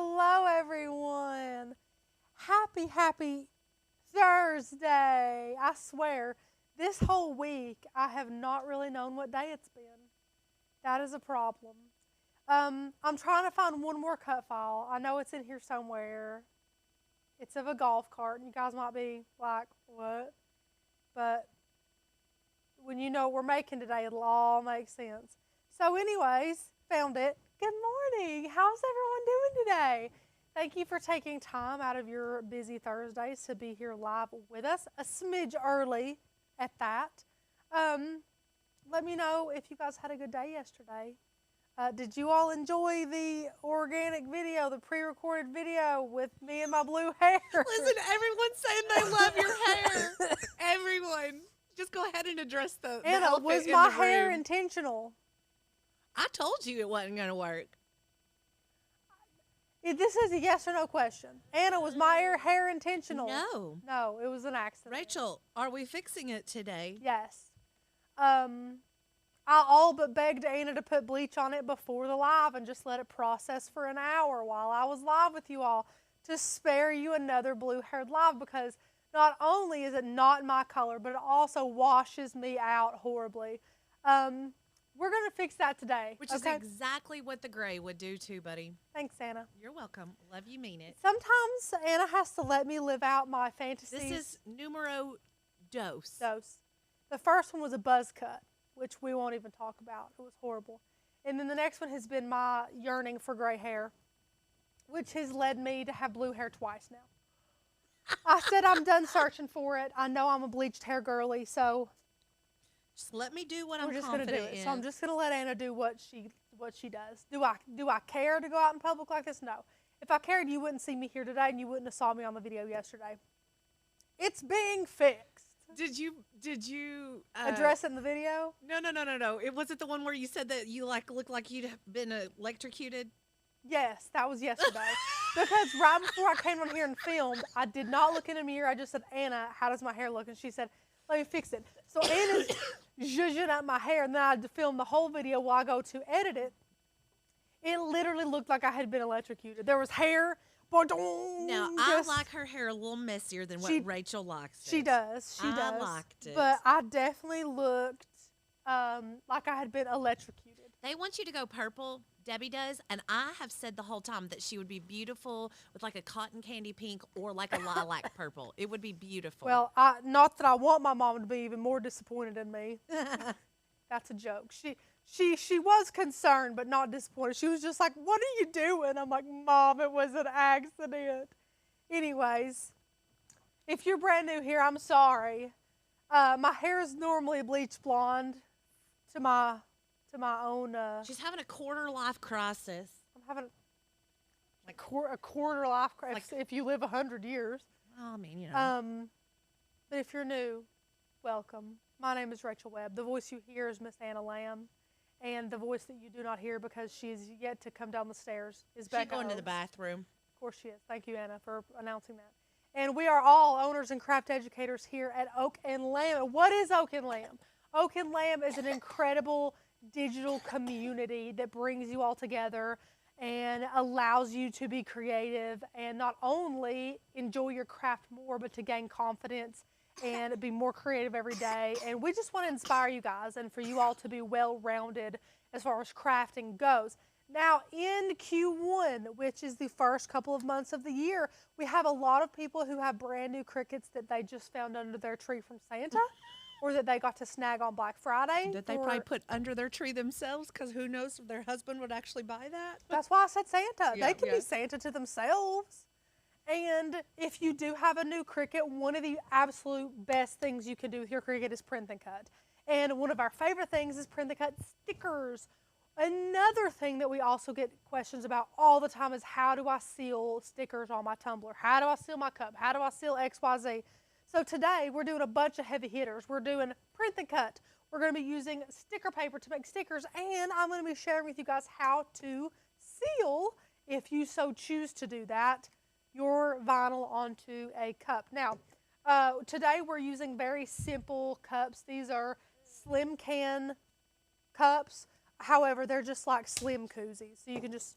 Hello, everyone. Happy Thursday. I swear, this whole week, I have not really known what day it's been. That is a problem. I'm trying to find one more cut file. I know it's in here somewhere. It's of a golf cart, and you guys might be like, what? But when you know what we're making today, it'll all make sense. So anyways, found it. Good morning. How's everyone doing today? Thank you for taking time out of your busy Thursdays to be here live with us, a smidge early at that. Let me know if you guys had a good day yesterday. Did you all enjoy the organic video, the pre-recorded video with me and my blue hair? Listen, everyone's saying they love your hair. Everyone. Just go ahead and address the Anna, elephant was in my the hair room. intentional? I told you it wasn't going to work. This is a yes or no question. Anna, was my hair intentional? No. No, it was an accident. Rachel, are we fixing it today? Yes. I all but begged Anna to put bleach on it before the live and just let it process for an hour while I was live with you all to spare you another blue-haired live, because not only is it not my color, but it also washes me out horribly. We're going to fix that today. Which is exactly what the gray would do too, buddy. Thanks, Anna. You're welcome. Love you, mean it. Sometimes Anna has to let me live out my fantasies. This is numero dos. The first one was a buzz cut, which we won't even talk about. It was horrible. And then the next one has been my yearning for gray hair, which has led me to have blue hair twice now. I said I'm done searching for it. I know I'm a bleached hair girly, so just let me do what I'm just gonna do confident it. in. So I'm just gonna let Anna do what she does. Do I care to go out in public like this? No. If I cared, you wouldn't see me here today, and you wouldn't have saw me on the video yesterday. It's being fixed. Did you address it in the video? No. It wasn't the one where you said that you looked like you'd have been electrocuted. Yes, that was yesterday. Because right before I came on here and filmed, I did not look in a mirror. I just said, Anna, how does my hair look? And she said, let me fix it. So Anna's zhuzhing up my hair, and then I had to film the whole video while I go to edit it. It literally looked like I had been electrocuted. There was hair. Now, I like her hair a little messier than what Rachel likes. She does. I liked it. But I definitely looked like I had been electrocuted. They want you to go purple. Debbie does, and I have said the whole time that she would be beautiful with like a cotton candy pink or like a lilac purple. It would be beautiful. Well, not that I want my mom to be even more disappointed in me. That's a joke. She was concerned, but not disappointed. She was just like, what are you doing? I'm like, Mom, it was an accident. Anyways, if you're brand new here, I'm sorry. My hair is normally bleach blonde to my own. She's having a quarter life crisis. I'm having a quarter life crisis if you live 100 years. Well, I mean, you know. But if you're new, welcome. My name is Rachel Webb. The voice you hear is Miss Anna Lamb. And the voice that you do not hear because she is yet to come down the stairs is Becca. She's going to the bathroom. Of course she is. Thank you, Anna, for announcing that. And we are all owners and craft educators here at Oak and Lamb. What is Oak and Lamb? Oak and Lamb is an incredible digital community that brings you all together and allows you to be creative and not only enjoy your craft more, but to gain confidence and be more creative every day. And we just want to inspire you guys and for you all to be well-rounded as far as crafting goes. Now, in Q1, which is the first couple of months of the year, we have a lot of people who have brand new Cricuts that they just found under their tree from Santa, or that they got to snag on Black Friday. That they probably put under their tree themselves, because who knows if their husband would actually buy that. That's why I said Santa. They can be Santa to themselves. And if you do have a new Cricut, one of the absolute best things you can do with your Cricut is print and cut. And one of our favorite things is print and cut stickers. Another thing that we also get questions about all the time is, how do I seal stickers on my tumbler? How do I seal my cup? How do I seal XYZ? So today we're doing a bunch of heavy hitters. We're doing print and cut. We're going to be using sticker paper to make stickers, and I'm going to be sharing with you guys how to seal, if you so choose to do that, your vinyl onto a cup. Now, today we're using very simple cups. These are slim can cups. However, they're just like slim koozies. So you can just,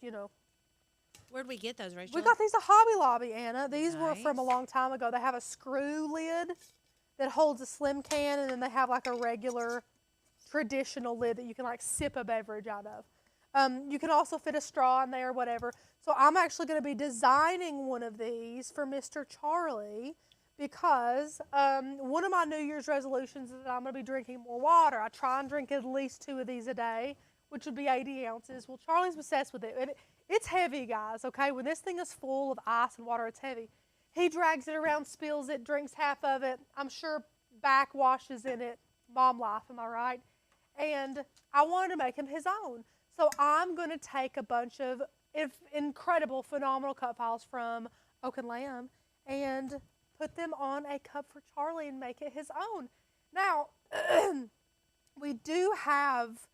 Where'd we get those, Rachel? We got these at Hobby Lobby, Anna. These were from a Nice. long time ago. They have a screw lid that holds a slim can, and then they have like a regular traditional lid that you can like sip a beverage out of. You can also fit a straw in there, whatever. So I'm actually going to be designing one of these for Mr. Charlie because one of my New Year's resolutions is that I'm going to be drinking more water. I try and drink at least 2 of these a day, which would be 80 ounces. Well, Charlie's obsessed with it. It's heavy, guys, okay? When this thing is full of ice and water, it's heavy. He drags it around, spills it, drinks half of it. I'm sure backwashes in it. Mom life, am I right? And I wanted to make him his own. So I'm going to take a bunch of incredible, phenomenal cut files from Oak and Lamb and put them on a cup for Charlie and make it his own. Now, we do have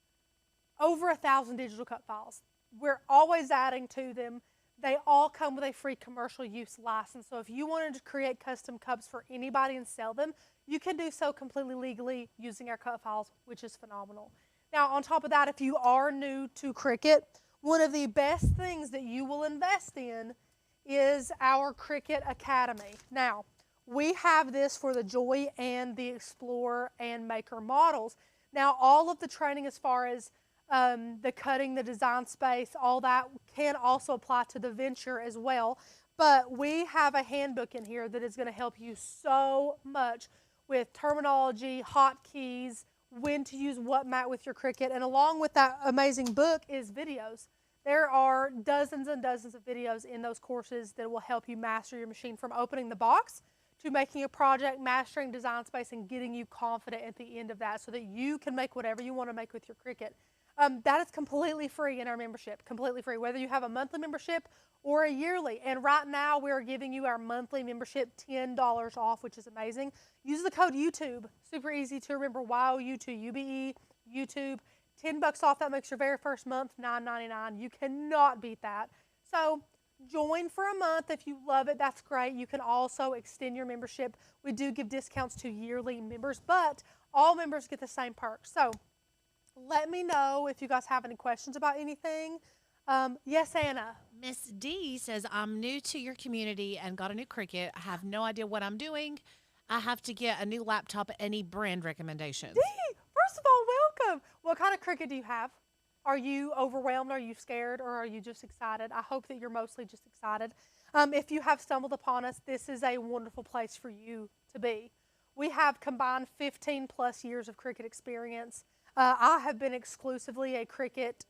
over 1,000 digital cut files. We're always adding to them. They all come with a free commercial use license. So if you wanted to create custom cups for anybody and sell them, you can do so completely legally using our cut files, which is phenomenal. Now, on top of that, if you are new to Cricut, one of the best things that you will invest in is our Cricut Academy. Now, we have this for the Joy and the Explorer and Maker models. Now, all of the training as far as the cutting, the design space, all that can also apply to the Venture as well. But we have a handbook in here that is going to help you so much with terminology, hotkeys, when to use what mat with your Cricut. And along with that amazing book is videos. There are dozens and dozens of videos in those courses that will help you master your machine, from opening the box to making a project, mastering design space, and getting you confident at the end of that so that you can make whatever you want to make with your Cricut. That is completely free in our membership, completely free, whether you have a monthly membership or a yearly. And right now we're giving you our monthly membership $10 off, which is amazing. Use the code YouTube, super easy to remember, YOU2, UBE, YouTube, $10 off. That makes your very first month $9.99. You cannot beat that. So join for a month. If you love it, that's great. You can also extend your membership. We do give discounts to yearly members, but all members get the same perks. So let me know if you guys have any questions about anything. Yes, Anna. Miss D says, I'm new to your community and got a new Cricut. I have no idea what I'm doing. I have to get a new laptop. Any brand recommendations? D, first of all, welcome. What kind of Cricut do you have? Are you overwhelmed? Are you scared? Or are you just excited? I hope that you're mostly just excited. If you have stumbled upon us, this is a wonderful place for you to be. We have combined 15 plus years of Cricut experience. I have been exclusively a Cricut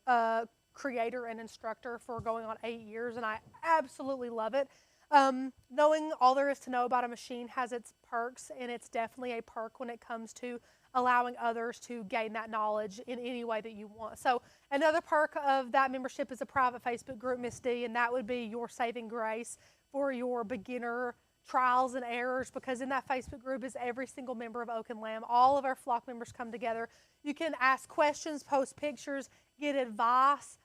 creator and instructor for going on 8 years, and I absolutely love it. Knowing all there is to know about a machine has its perks, and it's definitely a perk when it comes to allowing others to gain that knowledge in any way that you want. So another perk of that membership is a private Facebook group, Miss D, and that would be your saving grace for your beginner trials and errors, because in that Facebook group is every single member of Oak and Lamb. All of our flock members come together. You can ask questions, post pictures, get advice.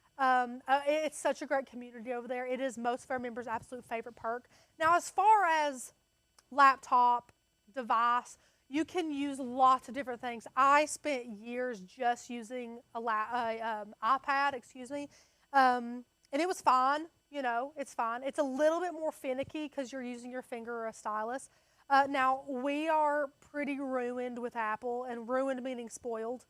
It's such a great community over there. It is most of our members' absolute favorite perk. Now, as far as laptop, device, you can use lots of different things. I spent years just using an iPad, and it was fine. You know, it's fine. It's a little bit more finicky because you're using your finger or a stylus. Now, we are pretty ruined with Apple, and ruined meaning spoiled.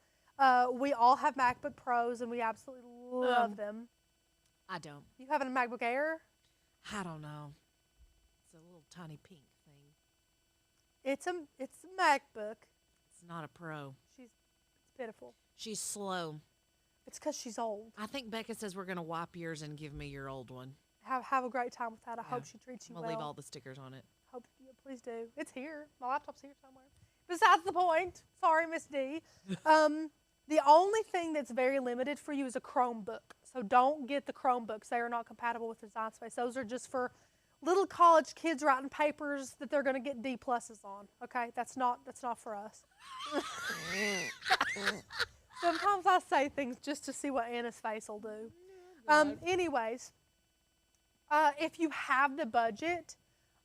We all have MacBook Pros, and we absolutely love them. I don't. You have a MacBook Air? I don't know. It's a little tiny pink thing. It's a MacBook. It's not a Pro. It's pitiful. She's slow. It's because she's old. I think Becca says we're going to wipe yours and give me your old one. Have a great time with that. I hope she treats you I'm well. going to leave all the stickers on it. Hope you please do. It's here. My laptop's here somewhere. Besides the point. Sorry, Miss D. The only thing that's very limited for you is a Chromebook. So don't get the Chromebooks. They are not compatible with Design Space. Those are just for little college kids writing papers that they're going to get D pluses on. Okay, that's not for us. Sometimes I say things just to see what Anna's face will do. Anyways, if you have the budget,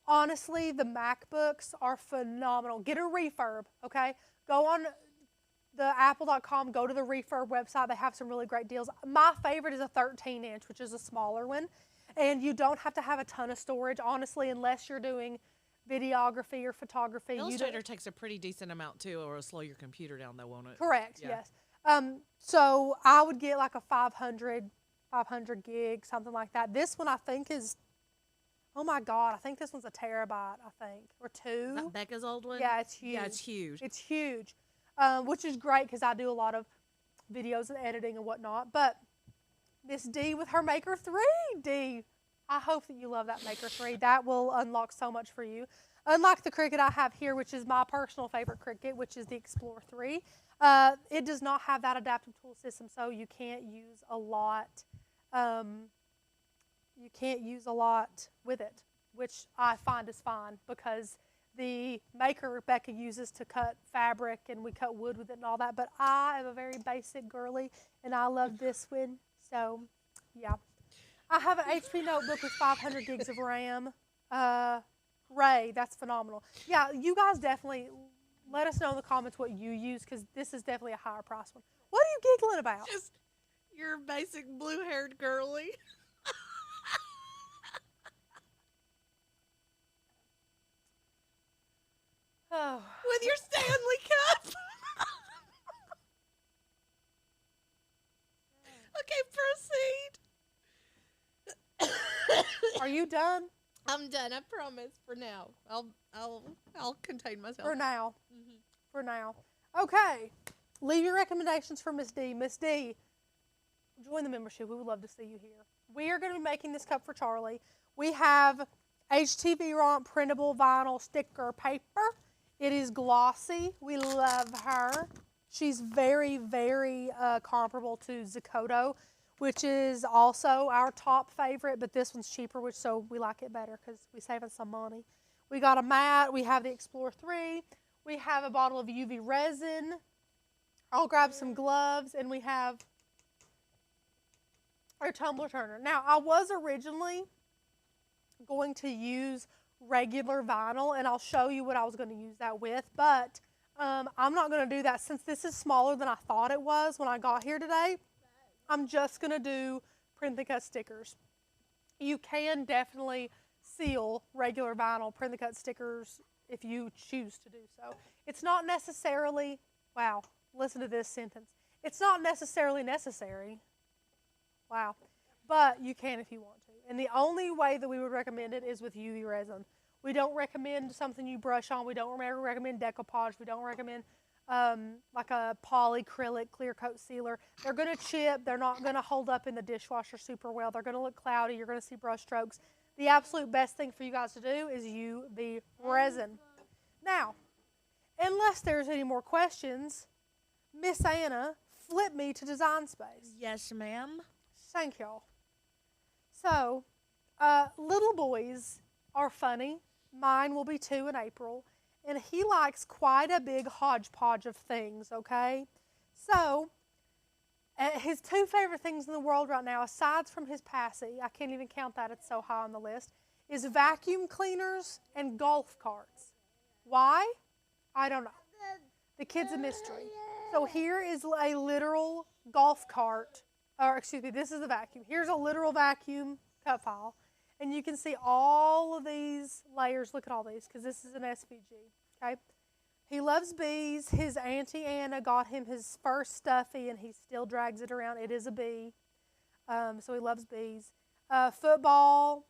honestly, the MacBooks are phenomenal. Get a refurb, okay? Go on the apple.com, go to the refurb website. They have some really great deals. My favorite is a 13-inch, which is a smaller one. And you don't have to have a ton of storage, honestly, unless you're doing videography or photography. Illustrator takes a pretty decent amount too, or it'll slow your computer down though, won't it? Correct, Yeah. yes. So I would get like a 500 gig, something like that. This one I think is, oh my God, I think this one's a terabyte, I think, or 2. Is that Becca's old one? Yeah, it's huge. Yeah, it's huge. It's huge, which is great because I do a lot of videos and editing and whatnot. But Miss D with her Maker 3D, I hope that you love that Maker 3. That will unlock so much for you. Unlike the Cricut I have here, which is my personal favorite Cricut, which is the Explorer 3, it does not have that adaptive tool system, so you can't use a lot. You can't use a lot with it, which I find is fine because the Maker Becca uses to cut fabric and we cut wood with it and all that. But I am a very basic girly, and I love this one. So, yeah. I have an HP notebook with 500 gigs of RAM. Ray, that's phenomenal. Yeah, you guys definitely let us know in the comments what you use because this is definitely a higher price one. What are you giggling about? Just your basic blue-haired girly. Oh. With your Stanley Cup. Okay, proceed. Are you done? I'm done. I promise. For now, I'll contain myself. For now. Mm-hmm. For now. Okay. Leave your recommendations for Miss D. Miss D, join the membership. We would love to see you here. We are going to be making this cup for Charlie. We have HTV Romp printable vinyl sticker paper. It is glossy. We love her. She's very, very comparable to Zakoto, which is also our top favorite, but this one's cheaper, which so we like it better because we're saving some money. We got a mat. We have the Explorer 3. We have a bottle of UV resin. I'll grab some gloves, and we have our tumbler turner. Now, I was originally going to use regular vinyl, and I'll show you what I was going to use that with, but I'm not going to do that since this is smaller than I thought it was when I got here today. I'm just going to do print and cut stickers. You can definitely seal regular vinyl print and cut stickers if you choose to do so. It's not necessarily, wow, listen to this sentence. It's not necessarily necessary. Wow. But you can if you want to. And the only way that we would recommend it is with UV resin. We don't recommend something you brush on. We don't recommend decoupage. We don't recommend like a polyacrylic clear coat sealer. They're going to chip. They're not going to hold up in the dishwasher super well. They're going to look cloudy. You're going to see brush strokes. The absolute best thing for you guys to do is UV resin. Now, unless there's any more questions, Miss Anna, flip me to Design Space. Yes, ma'am. Thank y'all. So, little boys are funny. Mine will be 2 in April. And he likes quite a big hodgepodge of things, okay? So, his 2 favorite things in the world right now, aside from his passy, I can't even count that, it's so high on the list, is vacuum cleaners and golf carts. Why? I don't know. The kid's a mystery. So here is a literal golf cart, or excuse me, this is the vacuum. Here's a literal vacuum cut file. And you can see all of these layers. Look at all these, because this is an SVG, okay? He loves bees. His Auntie Anna got him his first stuffy, and he still drags it around. It is a bee, so he loves bees. Football,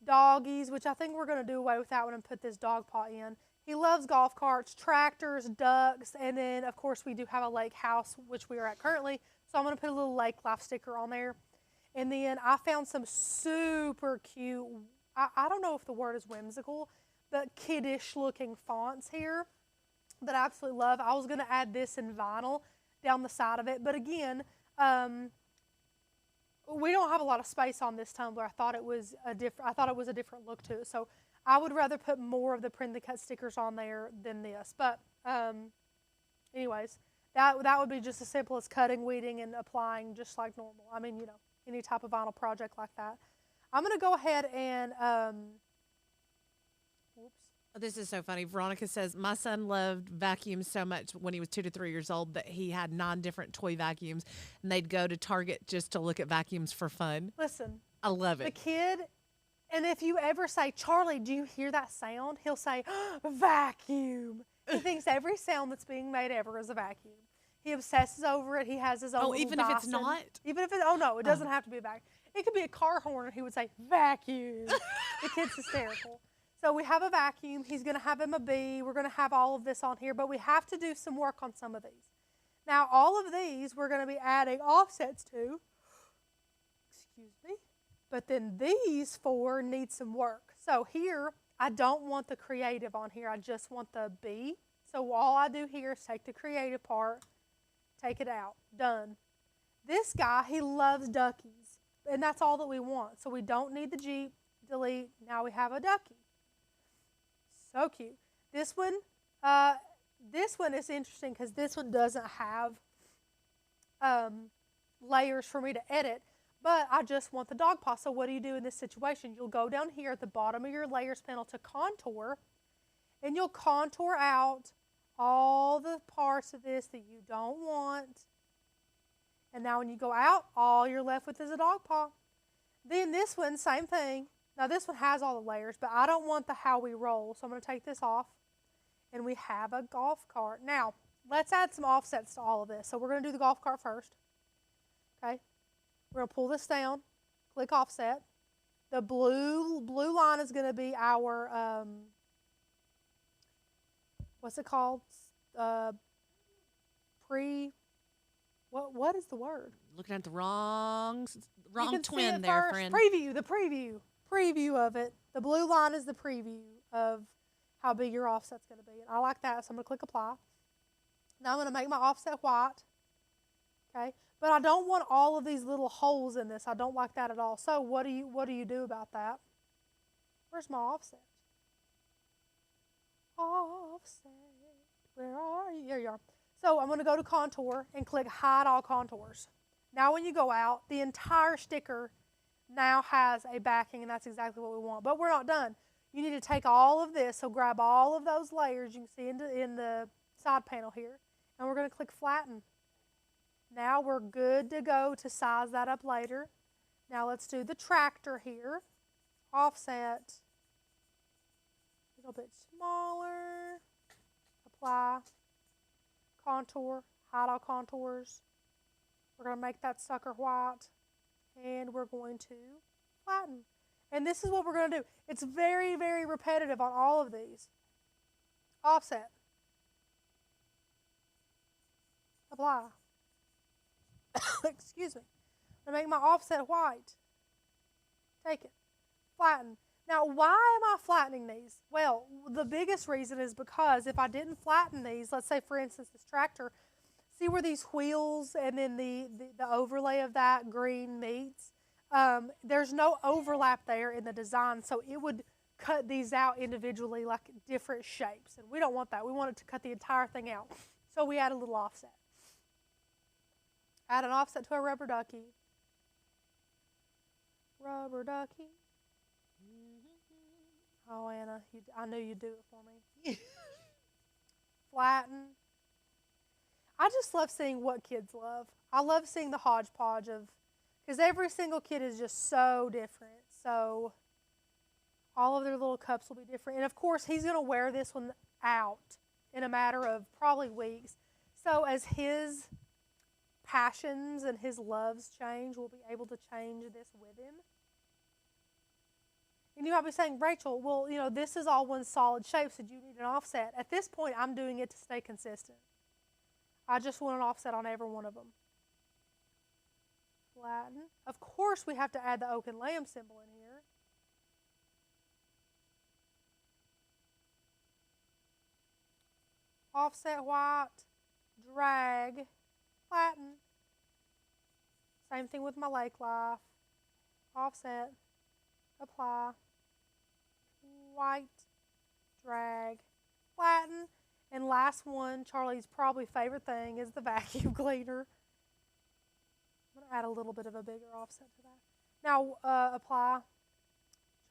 doggies, which I think we're going to do away with that one and put this dog paw in. He loves golf carts, tractors, ducks, and then, of course, we do have a lake house, which we are at currently. So I'm going to put a little lake life sticker on there. And then I found some super cute, I don't know if the word is whimsical, but kiddish looking fonts here that I absolutely love. I was going to add this in vinyl down the side of it. But again, we don't have a lot of space on this tumbler. I thought it was a different look to it. So I would rather put more of the print and cut stickers on there than this. But anyways, that would be just as simple as cutting, weeding, and applying just like normal. I mean, you know, any type of vinyl project like that. I'm going to go ahead and, whoops. This is so funny. Veronica says, my son loved vacuums so much when he was 2 to 3 years old that he had 9 different toy vacuums, and they'd go to Target just to look at vacuums for fun. Listen, I love The it. kid, and if you ever say, Charlie, do you hear that sound? He'll say, vacuum. He thinks every sound that's being made ever is a vacuum. He obsesses over it. He has his own Oh, little even if it's Dyson. not? Even if it, oh no, it doesn't have to be a vacuum. It could be a car horn, and he would say, vacuum. The kid's hysterical. So we have a vacuum. He's going to have him a bee. We're going to have all of this on here, but we have to do some work on some of these. Now, all of these we're going to be adding offsets to. Excuse me. But then these 4 need some work. So here, I don't want the creative on here. I just want the bee. So all I do here is take the creative part, take it out. Done. This guy, he loves duckies. And that's all that we want. So we don't need the Jeep. Delete. Now we have a ducky. So cute. This one is interesting because this one doesn't have layers for me to edit. But I just want the dog paw. So what do you do in this situation? You'll go down here at the bottom of your layers panel to contour. And you'll contour out all the parts of this that you don't want. And now when you go out, all you're left with is a dog paw. Then this one, same thing. Now this one has all the layers, but I don't want the how we roll. So I'm going to take this off. And we have a golf cart. Now, let's add some offsets to all of this. So we're going to do the golf cart first. Okay. We're going to pull this down. Click offset. The blue line is going to be our, what's it called? What is the word? Looking at the wrong You can see twin it there, first. friend. The preview of it. The blue line is the preview of how big your offset's going to be. And I like that, so I'm going to click apply. Now I'm going to make my offset white. Okay, but I don't want all of these little holes in this. I don't like that at all. So what do you do about that? Where's my offset? Offset. Where are you? There you are. So I'm going to go to contour and click hide all contours. Now when you go out, the entire sticker now has a backing, and that's exactly what we want. But we're not done. You need to take all of this, so grab all of those layers you can see in the side panel here, and we're going to click flatten. Now we're good to go to size that up later. Now let's do the tractor here. Offset. A little bit smaller. Apply. Contour. Hide all contours. We're going to make that sucker white. And we're going to flatten. And this is what we're going to do. It's very, very repetitive on all of these. Offset. Apply. Excuse me. I'm going to make my offset white. Take it. Flatten. Now, why am I flattening these? Well, the biggest reason is because if I didn't flatten these, let's say, for instance, this tractor, see where these wheels and then the overlay of that green meets? There's no overlap there in the design, so it would cut these out individually like different shapes. And we don't want that. We want it to cut the entire thing out. So we add a little offset. Add an offset to our rubber ducky. Rubber ducky. Oh, Anna, I knew you'd do it for me. Flatten. I just love seeing what kids love. I love seeing the hodgepodge of, because every single kid is just so different. So all of their little cups will be different. And of course, he's going to wear this one out in a matter of probably weeks. So as his passions and his loves change, we'll be able to change this with him. And you might be saying, Rachel, well, you know, this is all one solid shape, so do you need an offset? At this point, I'm doing it to stay consistent. I just want an offset on every one of them. Flatten. Of course, we have to add the oak and lamb symbol in here. Offset white, drag, flatten. Same thing with my lake life. Offset, apply, white, drag, flatten. And last one, Charlie's probably favorite thing, is the vacuum cleaner. I'm going to add a little bit of a bigger offset to that. Now, apply.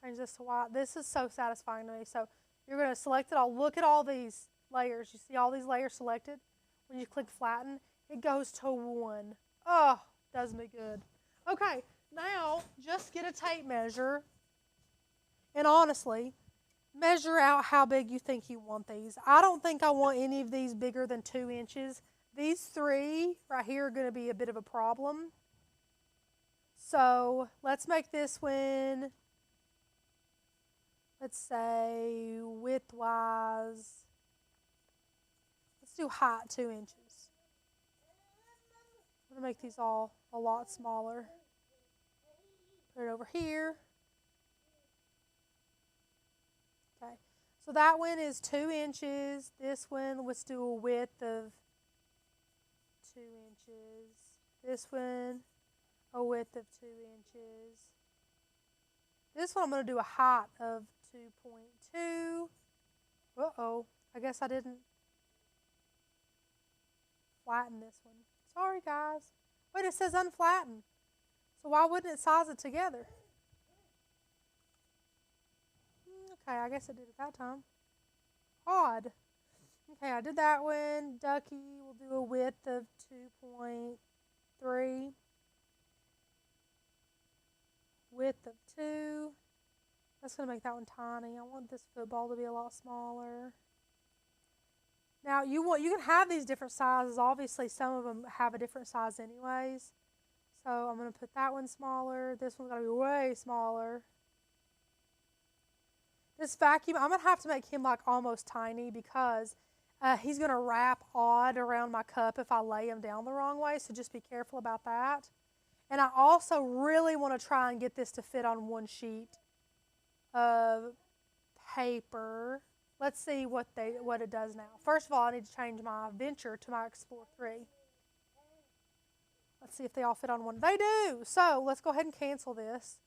Change this to white. This is so satisfying to me. So you're going to select it all. Look at all these layers. You see all these layers selected? When you click flatten, it goes to one. Oh, does me good. Okay, Now, just get a tape measure and honestly, measure out how big you think you want these. I don't think I want any of these bigger than 2 inches. These 3 right here are going to be a bit of a problem. So let's make this one, let's say width-wise, let's do height 2 inches. I'm going to make these all a lot smaller. Put it over here. Okay, so that one is 2 inches. This one, let's do a width of 2 inches. This one, a width of 2 inches. This one I'm going to do a height of 2.2. Uh-oh, I guess I didn't flatten this one. Sorry, guys. Wait, it says unflatten. So why wouldn't it size it together? Okay, I guess I did it that time. Odd. Okay, I did that one. Ducky, we'll do a width of 2.3. Width of 2. That's going to make that one tiny. I want this football to be a lot smaller. Now, you can have these different sizes. Obviously, some of them have a different size anyways. So I'm going to put that one smaller. This one's got to be way smaller. This vacuum, I'm going to have to make him like almost tiny because he's going to wrap odd around my cup if I lay him down the wrong way. So just be careful about that. And I also really want to try and get this to fit on one sheet of paper. Let's see what it does now. First of all, I need to change my Venture to my Explore 3. Let's see if they all fit on one. They do! So let's go ahead and cancel this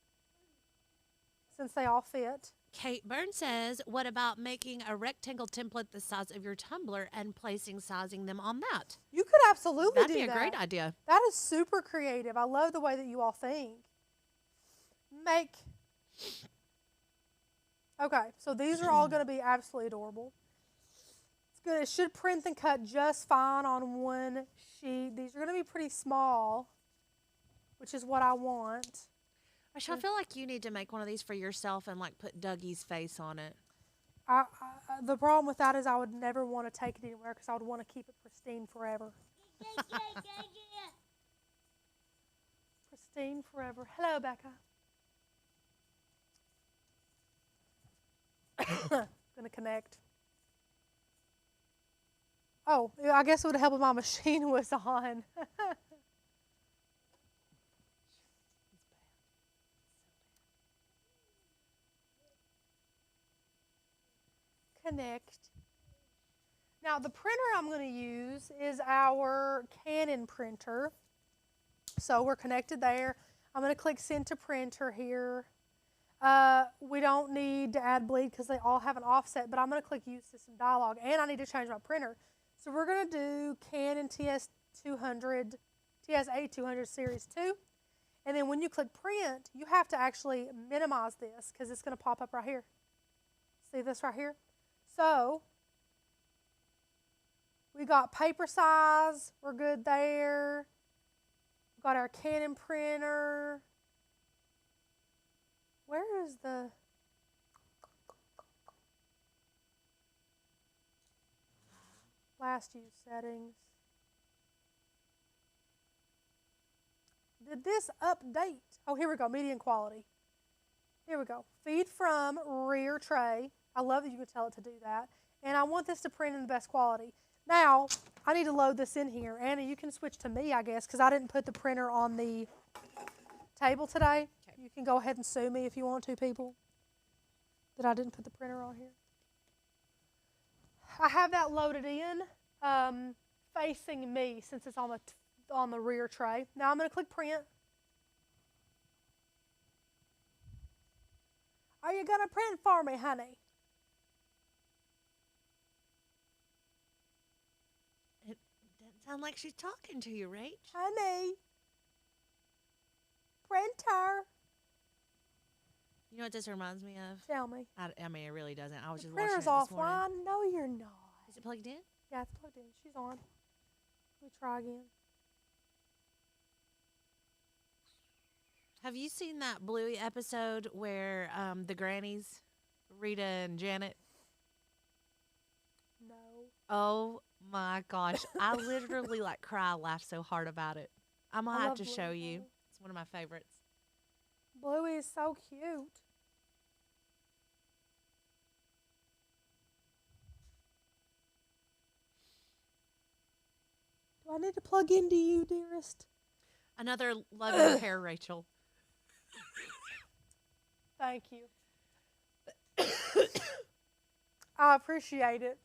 since they all fit. Kate Byrne says, what about making a rectangle template the size of your tumbler and sizing them on that? You could absolutely do that. That'd be a great idea. That is super creative. I love the way that you all think. Okay, so these are all going to be absolutely adorable. It's good. It should print and cut just fine on one sheet. These are going to be pretty small, which is what I want. I feel like you need to make one of these for yourself and like put Dougie's face on it. The problem with that is I would never want to take it anywhere because I would want to keep it pristine forever. Pristine forever. Hello, Becca. Gonna connect. Oh, I guess it would help if my machine was on. Connect. Now the printer I'm going to use is our Canon printer. So we're connected there. I'm going to click send to printer here. We don't need to add bleed because they all have an offset, but I'm going to click use system dialog and I need to change my printer. So we're going to do Canon TS200, TS8200 Series 2. And then when you click print, you have to actually minimize this because it's going to pop up right here. See this right here? So we got paper size, we're good there. We've got our Canon printer. Where is the last use settings? Did this update? Oh, here we go, median quality. Here we go. Feed from rear tray. I love that you can tell it to do that. And I want this to print in the best quality. Now, I need to load this in here. Anna, you can switch to me, I guess, because I didn't put the printer on the table today. Okay. You can go ahead and sue me if you want to, people, that I didn't put the printer on here. I have that loaded in, facing me since it's on the rear tray. Now I'm going to click print. Are you going to print for me, honey? It doesn't sound like she's talking to you, Rach. Honey. Printer. You know what this reminds me of? Tell me. I mean, it really doesn't. I was just watching Printer's it this morning. offline. No, you're not. Is it plugged in? Yeah, it's plugged in. She's on. Let me try again. Have you seen that Bluey episode where the grannies, Rita and Janet? No. Oh my gosh. I literally like cry, laugh so hard about it. I'm going I to have love to Bluey, show you. though. It's one of my favorites. Bluey is so cute. Do I need to plug into you, dearest? Another love your hair, Rachel. Thank you. I appreciate it.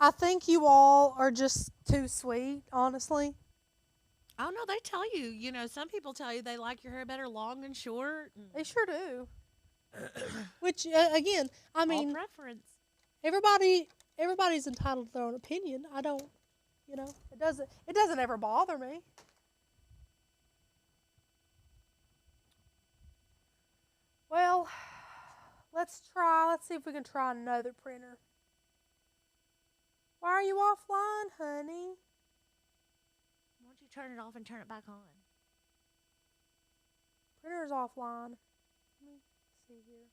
I think you all are just too sweet, honestly. Oh no, they tell you. You know, some people tell you they like your hair better long and short. They sure do. Which, again, I All mean, preference. everybody's entitled to their own opinion. I don't, it doesn't ever bother me. Well, let's see if we can try another printer. Why are you offline, honey? Why don't you turn it off and turn it back on? Printer's offline. Let me see here.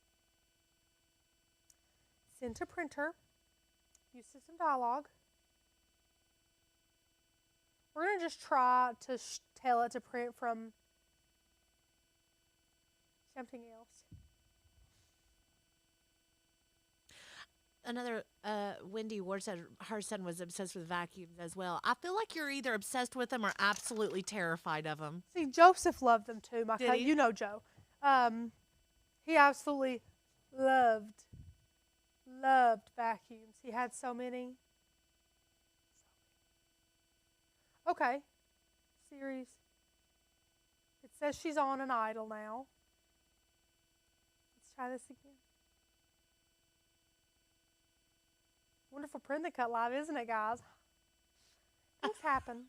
Send to printer. Use system dialog. We're going to just try to tell it to print from something else. Another Wendy Ward said her son was obsessed with vacuums as well. I feel like you're either obsessed with them or absolutely terrified of them. See, Joseph loved them too. Did he? You know Joe. He absolutely loved vacuums. He had so many. Okay. Series. It says she's on an idle now. Let's try this again. Wonderful print that cut live, isn't it, guys? Things happen.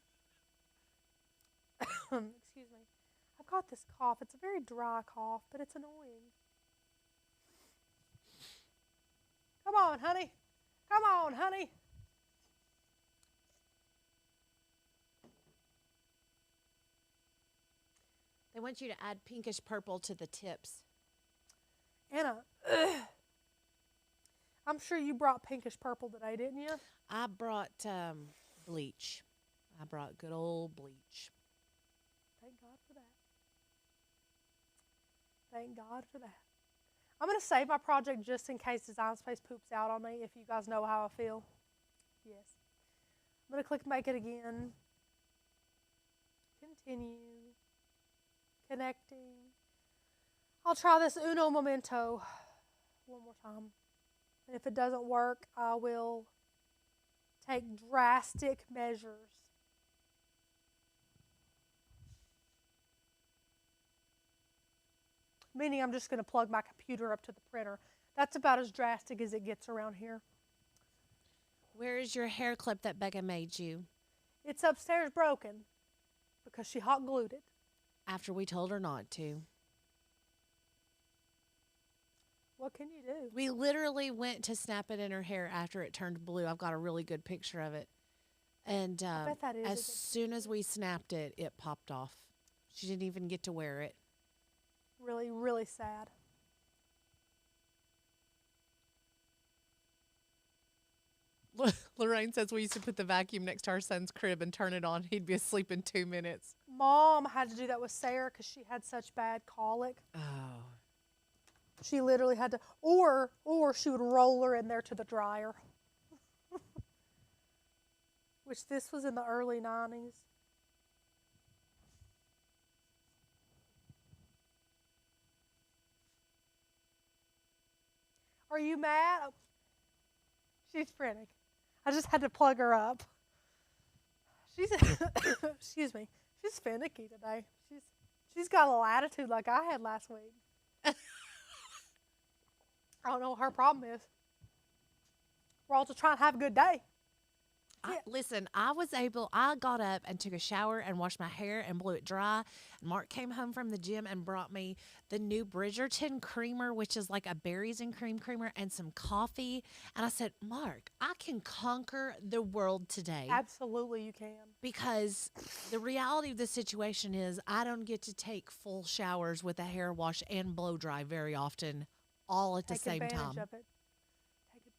Excuse me. I've got this cough. It's a very dry cough, but it's annoying. Come on, honey. Come on, honey. They want you to add pinkish purple to the tips. Anna, I'm sure you brought pinkish purple today, didn't you? I brought bleach. I brought good old bleach. Thank God for that. Thank God for that. I'm going to save my project just in case Design Space poops out on me, if you guys know how I feel. Yes. I'm going to click Make It Again. Continue. Connecting. I'll try this Uno Momento one more time. And if it doesn't work, I will take drastic measures. Meaning I'm just going to plug my computer up to the printer. That's about as drastic as it gets around here. Where is your hair clip that Becca made you? It's upstairs broken because she hot glued it. After we told her not to. What can you do? We literally went to snap it in her hair after it turned blue. I've got a really good picture of it. And I bet that is as soon as we snapped it, it popped off. She didn't even get to wear it. Really, really sad. Lorraine says we used to put the vacuum next to our son's crib and turn it on. He'd be asleep in 2 minutes. Mom had to do that with Sarah because she had such bad colic. Oh. She literally had to, or she would roll her in there to the dryer. Which this was in the early 90s. Are you mad? Oh. She's frantic. I just had to plug her up. She's, excuse me, she's finicky today. She's got a little attitude like I had last week. I don't know what her problem is. We're all just trying to have a good day. Listen, I got up and took a shower and washed my hair and blew it dry. Mark came home from the gym and brought me the new Bridgerton creamer, which is like a berries and cream creamer, and some coffee. And I said, Mark, I can conquer the world today. Absolutely, you can. Because the reality of the situation is I don't get to take full showers with a hair wash and blow dry very often, all at the same Take time. advantage of it.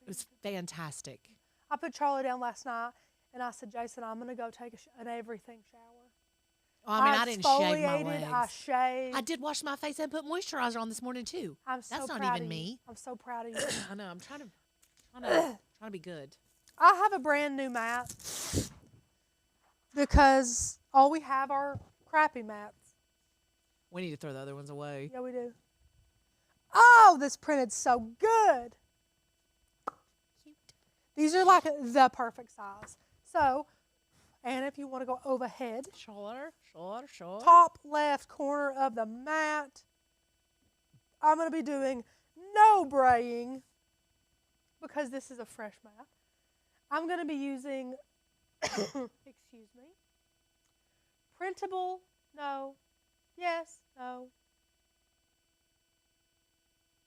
It was fantastic. I put Charlie down last night, and I said, Jason, I'm going to go take an everything shower. Oh, I didn't shave my exfoliated, legs. I shaved. I did wash my face and put moisturizer on this morning too. That's not proud even of you. me. I'm so proud of you. I know. I'm trying to be good. I have a brand new mat because all we have are crappy mats. We need to throw the other ones away. Yeah, we do. Oh, this printed so good. Cute. These are like the perfect size. So, and if you want to go overhead, Sure. top left corner of the mat, I'm going to be doing no braying because this is a fresh mat. I'm going to be using, excuse me, printable, no, yes, no.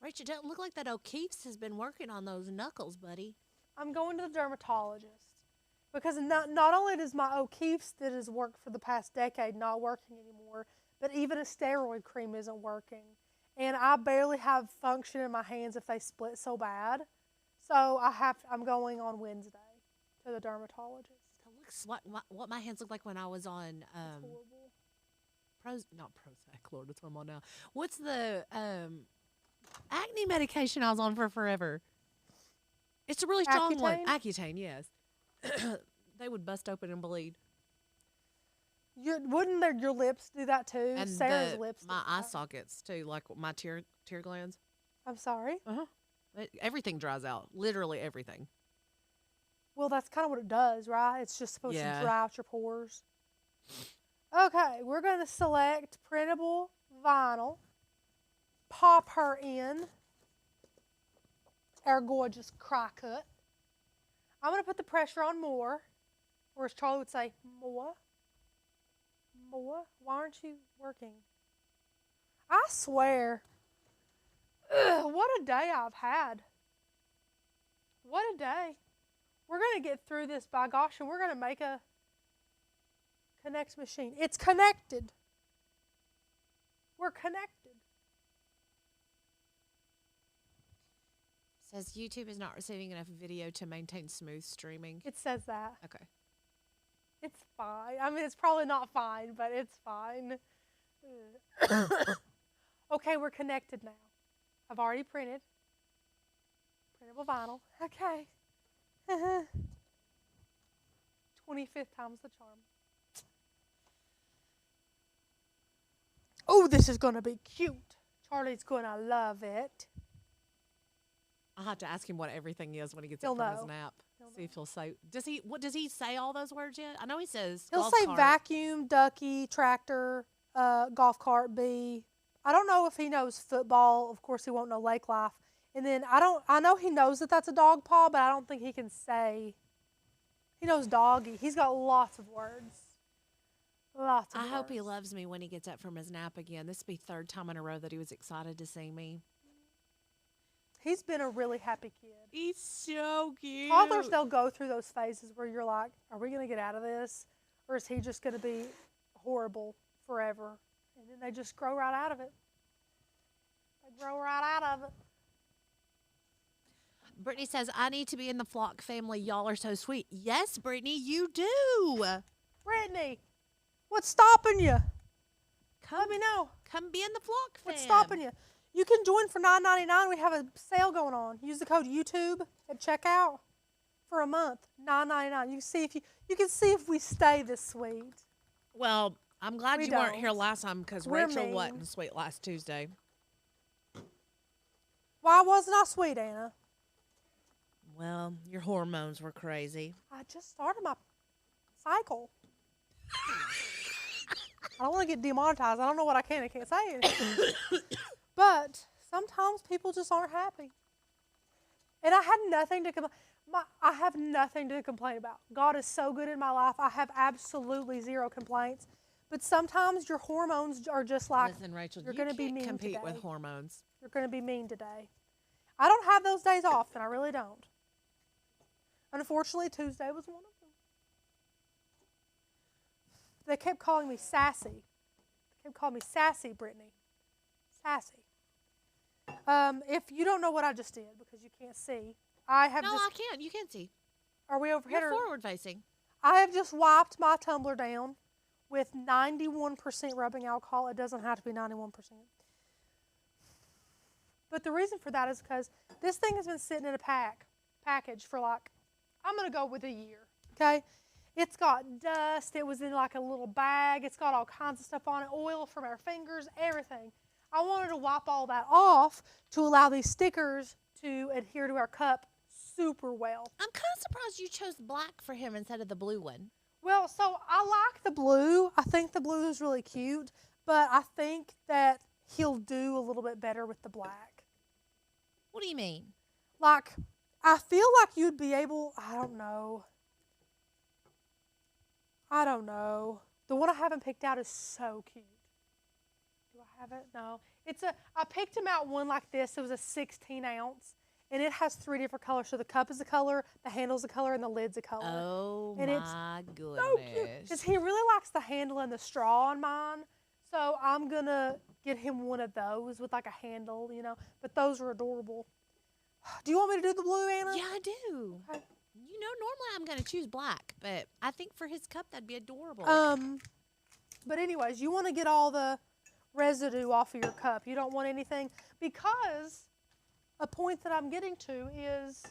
Rachel, it doesn't look like that O'Keefe's has been working on those knuckles, buddy. I'm going to the dermatologist because not only does my O'Keefe's that has worked for the past decade not working anymore, but even a steroid cream isn't working. And I barely have function in my hands if they split so bad. So I'm going on Wednesday to the dermatologist. That looks like what my hands look like when I was on It's horrible. not Prozac, Lord, that's what I'm on now. What's the acne medication I was on for forever? It's a really strong one. Accutane, yes. They would bust open and bleed. Wouldn't your lips do that too? And Sarah's lips. my do eye that. sockets too, like my tear glands. I'm sorry. Everything dries out. Literally everything. Well, that's kind of what it does, right? It's just supposed Yeah. to dry out your pores. Okay, we're going to select printable vinyl. Pop her in our gorgeous Cricut. I'm going to put the pressure on more, or as Charlie would say, more. More? Why aren't you working? I swear, what a day I've had. What a day. We're going to get through this, by gosh, and we're going to make a connect machine. It's connected. We're connected. Says YouTube is not receiving enough video to maintain smooth streaming. It says that. Okay. It's fine. I mean, it's probably not fine, but it's fine. Okay, we're connected now. I've already printed. Printable vinyl. Okay. 25th time's the charm. Oh, this is going to be cute. Charlie's going to love it. I'll have to ask him what everything is when he gets He'll up from his know. nap. He'll See if he'll say. Does he say all those words yet? I know he says. He'll golf say cart. vacuum, ducky, tractor, golf cart, bee. I don't know if he knows football. Of course, he won't know lake life. And then I know he knows that that's a dog paw, but I don't think he can say. He knows doggy. He's got lots of words. Lots of I words. hope he loves me when he gets up from his nap again. This will be third time in a row that he was excited to see me. He's been a really happy kid. He's so cute. Toddlers, they'll go through those phases where you're like, are we going to get out of this? Or is he just going to be horrible forever? And then they just grow right out of it. They grow right out of it. Brittany says, I need to be in the Flock family. Y'all are so sweet. Yes, Brittany, you do. Brittany, what's stopping you? Let me know. Come be in the Flock fam. What's stopping you? You can join for $9.99. We have a sale going on. Use the code YouTube at checkout for a month. $9.99. You can see if we stay this sweet. Well, I'm glad We you weren't don't. here last time because We're Rachel mean. wasn't sweet last Tuesday. Why wasn't I sweet, Anna? Well, your hormones were crazy. I just started my cycle. I don't want to get demonetized. I don't know what I can and can't say. But sometimes people just aren't happy. And I had nothing to complain. I have nothing to complain about. God is so good in my life. I have absolutely zero complaints. But sometimes your hormones are just like, Listen, Rachel, you're you going to be can't mean compete today. with hormones. You're going to be mean today. I don't have those days often. I really don't. Unfortunately, Tuesday was one of them. They kept calling me sassy. They kept calling me sassy, Brittany. Sassy. If you don't know what I just did, because you can't see, I have No, just... I can't. You can't see. Are we overhead? You're forward facing. I have just wiped my tumbler down with 91% rubbing alcohol. It doesn't have to be 91%. But the reason for that is because this thing has been sitting in a package for like, I'm going to go with a year, okay? It's got dust. It was in like a little bag. It's got all kinds of stuff on it, oil from our fingers, everything. I wanted to wipe all that off to allow these stickers to adhere to our cup super well. I'm kind of surprised you chose black for him instead of the blue one. Well, so I like the blue. I think the blue is really cute, but I think that he'll do a little bit better with the black. What do you mean? Like, I feel like you'd be able, I don't know. The one I haven't picked out is so cute. Do I have it? No. I picked him out one like this. It was a 16 ounce. And it has 3 different colors. So the cup is a color, the handle's a color, and the lid's a color. Oh, and my goodness. So cute. Because he really likes the handle and the straw on mine. So I'm going to get him one of those with like a handle, you know. But those are adorable. Do you want me to do the blue, Anna? Yeah, I do. Okay. You know, normally I'm going to choose black, but I think for his cup that'd be adorable. But anyways, you want to get all the residue off of your cup. You don't want anything, because a point that I'm getting to is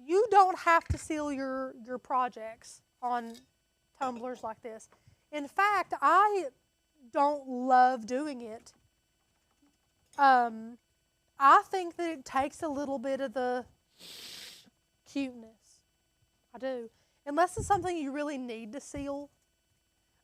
you don't have to seal your projects on tumblers like this. In fact, I don't love doing it. I think that it takes a little bit of the cuteness. I do. Unless it's something you really need to seal.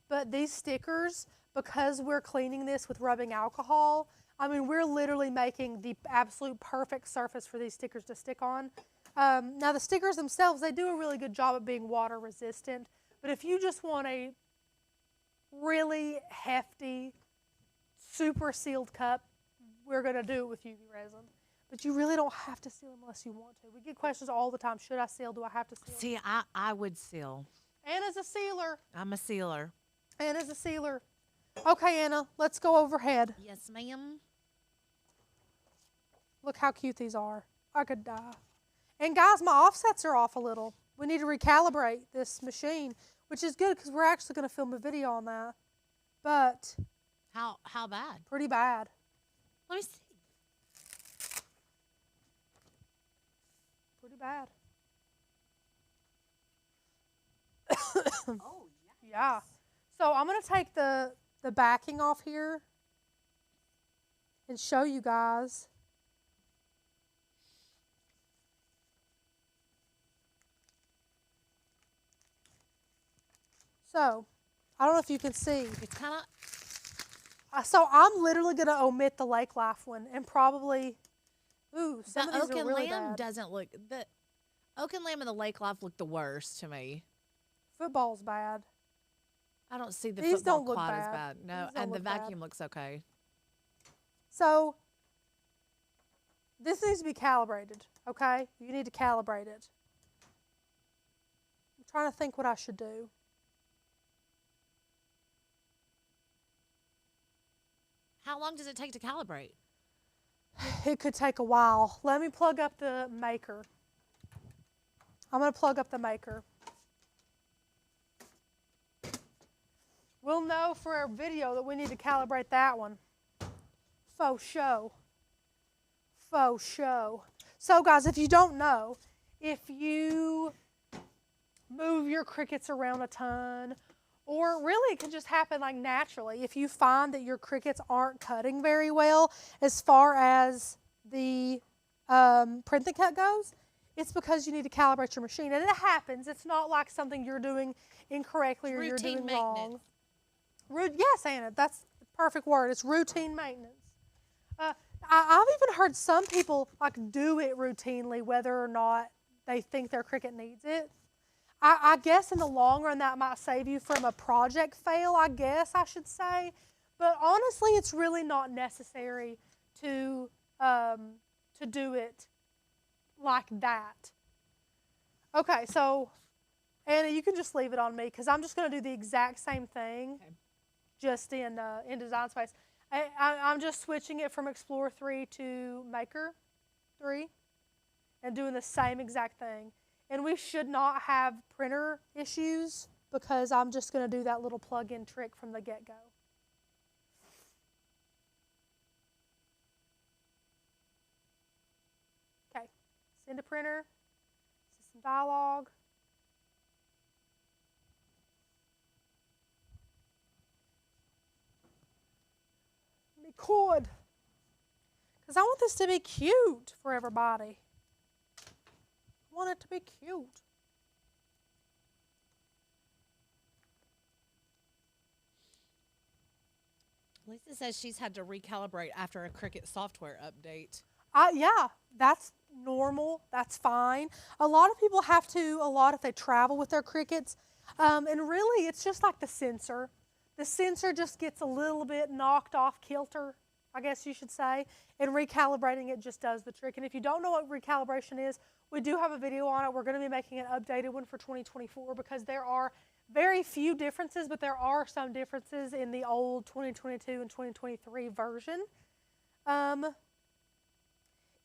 But these stickers, because we're cleaning this with rubbing alcohol, I mean, we're literally making the absolute perfect surface for these stickers to stick on. Now, the stickers themselves, they do a really good job of being water resistant. But if you just want a really hefty, super sealed cup, we're going to do it with UV resin. But you really don't have to seal unless you want to. We get questions all the time. Should I seal? Do I have to seal? See, I would seal. Anna's a sealer. I'm a sealer. Anna's a sealer. Okay, Anna, let's go overhead. Yes, ma'am. Look how cute these are. I could die. And guys, my offsets are off a little. We need to recalibrate this machine, which is good because we're actually going to film a video on that. But How bad? pretty bad. Let me see. Pretty bad. Oh, Yeah. So I'm going to take the backing off here and show you guys. So, I don't know if you can see. It's kind of... So I'm literally going to omit the Lake Life one and probably, ooh, some The of these Oak are and really Lamb bad. doesn't look... The Oak and Lamb and the Lake Life look the worst to me. Football's bad. I don't see the These football don't look quite as bad. bad. No, These don't and the look bad. vacuum looks okay. So, this needs to be calibrated, okay? You need to calibrate it. I'm trying to think what I should do. How long does it take to calibrate? It could take a while. Let me plug up the maker. I'm going to plug up the maker. We'll know for our video that we need to calibrate that one. Faux show. Faux show. So guys, if you don't know, if you move your Cricuts around a ton, or really it can just happen like naturally, if you find that your Cricuts aren't cutting very well as far as the print and cut goes, it's because you need to calibrate your machine. And it happens. It's not like something you're doing incorrectly or you're doing wrong. Yes, Anna, that's the perfect word. It's routine maintenance. I've even heard some people like do it routinely, whether or not they think their Cricut needs it. I guess in the long run that might save you from a project fail, I guess I should say. But honestly, it's really not necessary to do it like that. Okay, so Anna, you can just leave it on me because I'm just going to do the exact same thing, just in Design Space. I'm just switching it from Explorer 3 to Maker 3 and doing the same exact thing. And we should not have printer issues because I'm just going to do that little plug-in trick from the get-go. Okay, send to printer, system dialog. Record. Because I want this to be cute for everybody. I want it to be cute. Lisa says she's had to recalibrate after a Cricut software update. Yeah, that's normal. That's fine. A lot of people have to, if they travel with their Cricuts. And really, it's just like the sensor. The sensor just gets a little bit knocked off kilter, I guess you should say, and recalibrating it just does the trick. And if you don't know what recalibration is, we do have a video on it. We're going to be making an updated one for 2024 because there are very few differences, but there are some differences in the old 2022 and 2023 version.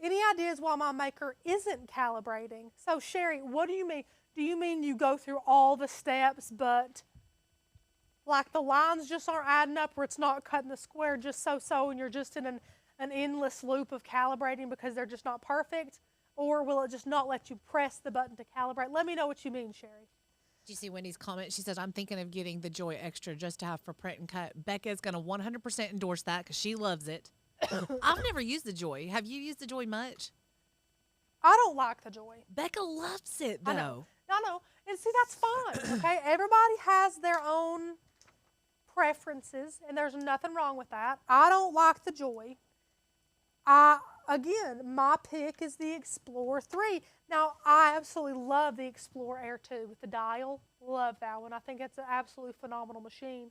Any ideas why my Maker isn't calibrating? So Sherry, what do you mean? Do you mean you go through all the steps, but like the lines just aren't adding up, or it's not cutting the square just so, and you're just in an endless loop of calibrating because they're just not perfect? Or will it just not let you press the button to calibrate? Let me know what you mean, Sherry. Did you see Wendy's comment? She says, I'm thinking of getting the Joy Extra just to have for print and cut. Becca's going to 100% endorse that because she loves it. I've never used the Joy. Have you used the Joy much? I don't like the Joy. Becca loves it, though. I know. And see, that's fine, okay? Everybody has their own preferences, and there's nothing wrong with that. I don't like the Joy. Again, my pick is the Explorer 3. Now, I absolutely love the Explorer Air 2 with the dial. Love that one. I think it's an absolutely phenomenal machine.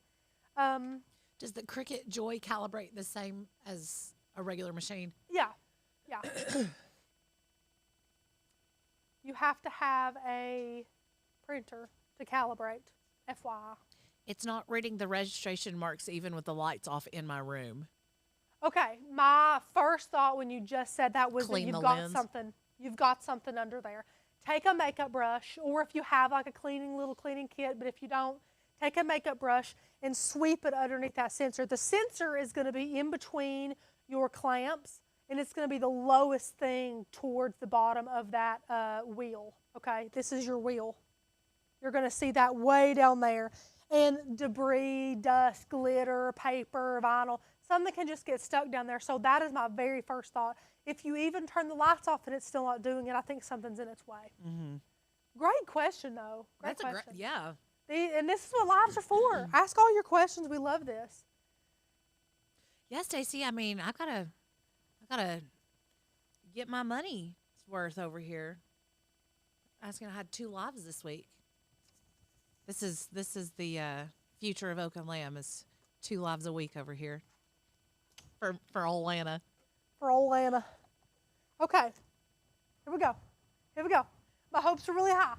Does the Cricut Joy calibrate the same as a regular machine? Yeah. You have to have a printer to calibrate, FYI. It's not reading the registration marks even with the lights off in my room. Okay, my first thought when you just said that was Clean that you've got something under there. Take a makeup brush, or if you have like a little cleaning kit, but if you don't, take a makeup brush and sweep it underneath that sensor. The sensor is going to be in between your clamps, and it's going to be the lowest thing towards the bottom of that wheel, okay? This is your wheel. You're going to see that way down there. And debris, dust, glitter, paper, vinyl, something can just get stuck down there. So that is my very first thought. If you even turn the lights off and it's still not doing it, I think something's in its way. Mm-hmm. Great question, though. Great question. Yeah. And this is what lives are for. Ask all your questions. We love this. Yeah, Stacey. I mean, I gotta get my money's worth over here. I had 2 lives this week. This is the future of Oak and Lamb is 2 lives a week over here for old Lana. For old Lana. Okay. Here we go. My hopes are really high.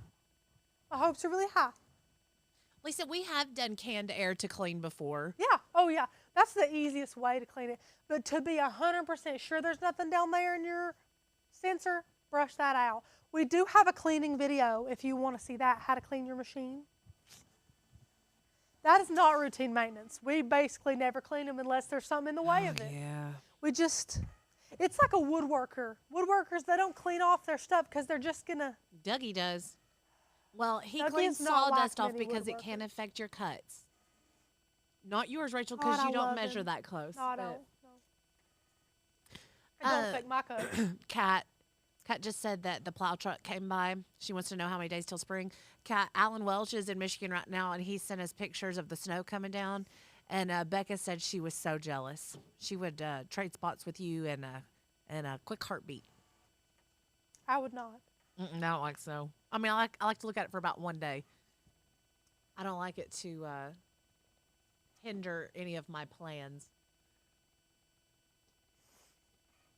Lisa, we have done canned air to clean before. Yeah. Oh, yeah. That's the easiest way to clean it. But to be 100% sure there's nothing down there in your sensor, brush that out. We do have a cleaning video if you want to see that, how to clean your machine. That is not routine maintenance. We basically never clean them unless there's something in the way of it. Yeah. It's like a woodworker. Woodworkers, they don't clean off their stuff because they're just going to. Dougie does. Well, he Dougie cleans is not sawdust like off many because it woodworkers. can affect your cuts. Not yours, Rachel, because God, you I don't love measure him. that close. No, I don't. No. It don't affect my cut. Kat just said that the plow truck came by. She wants to know how many days till spring. Kat, Alan Welch is in Michigan right now, and he sent us pictures of the snow coming down. And Becca said she was so jealous. She would trade spots with you in a quick heartbeat. I would not. I don't like snow. I mean, I like to look at it for about one day. I don't like it to hinder any of my plans.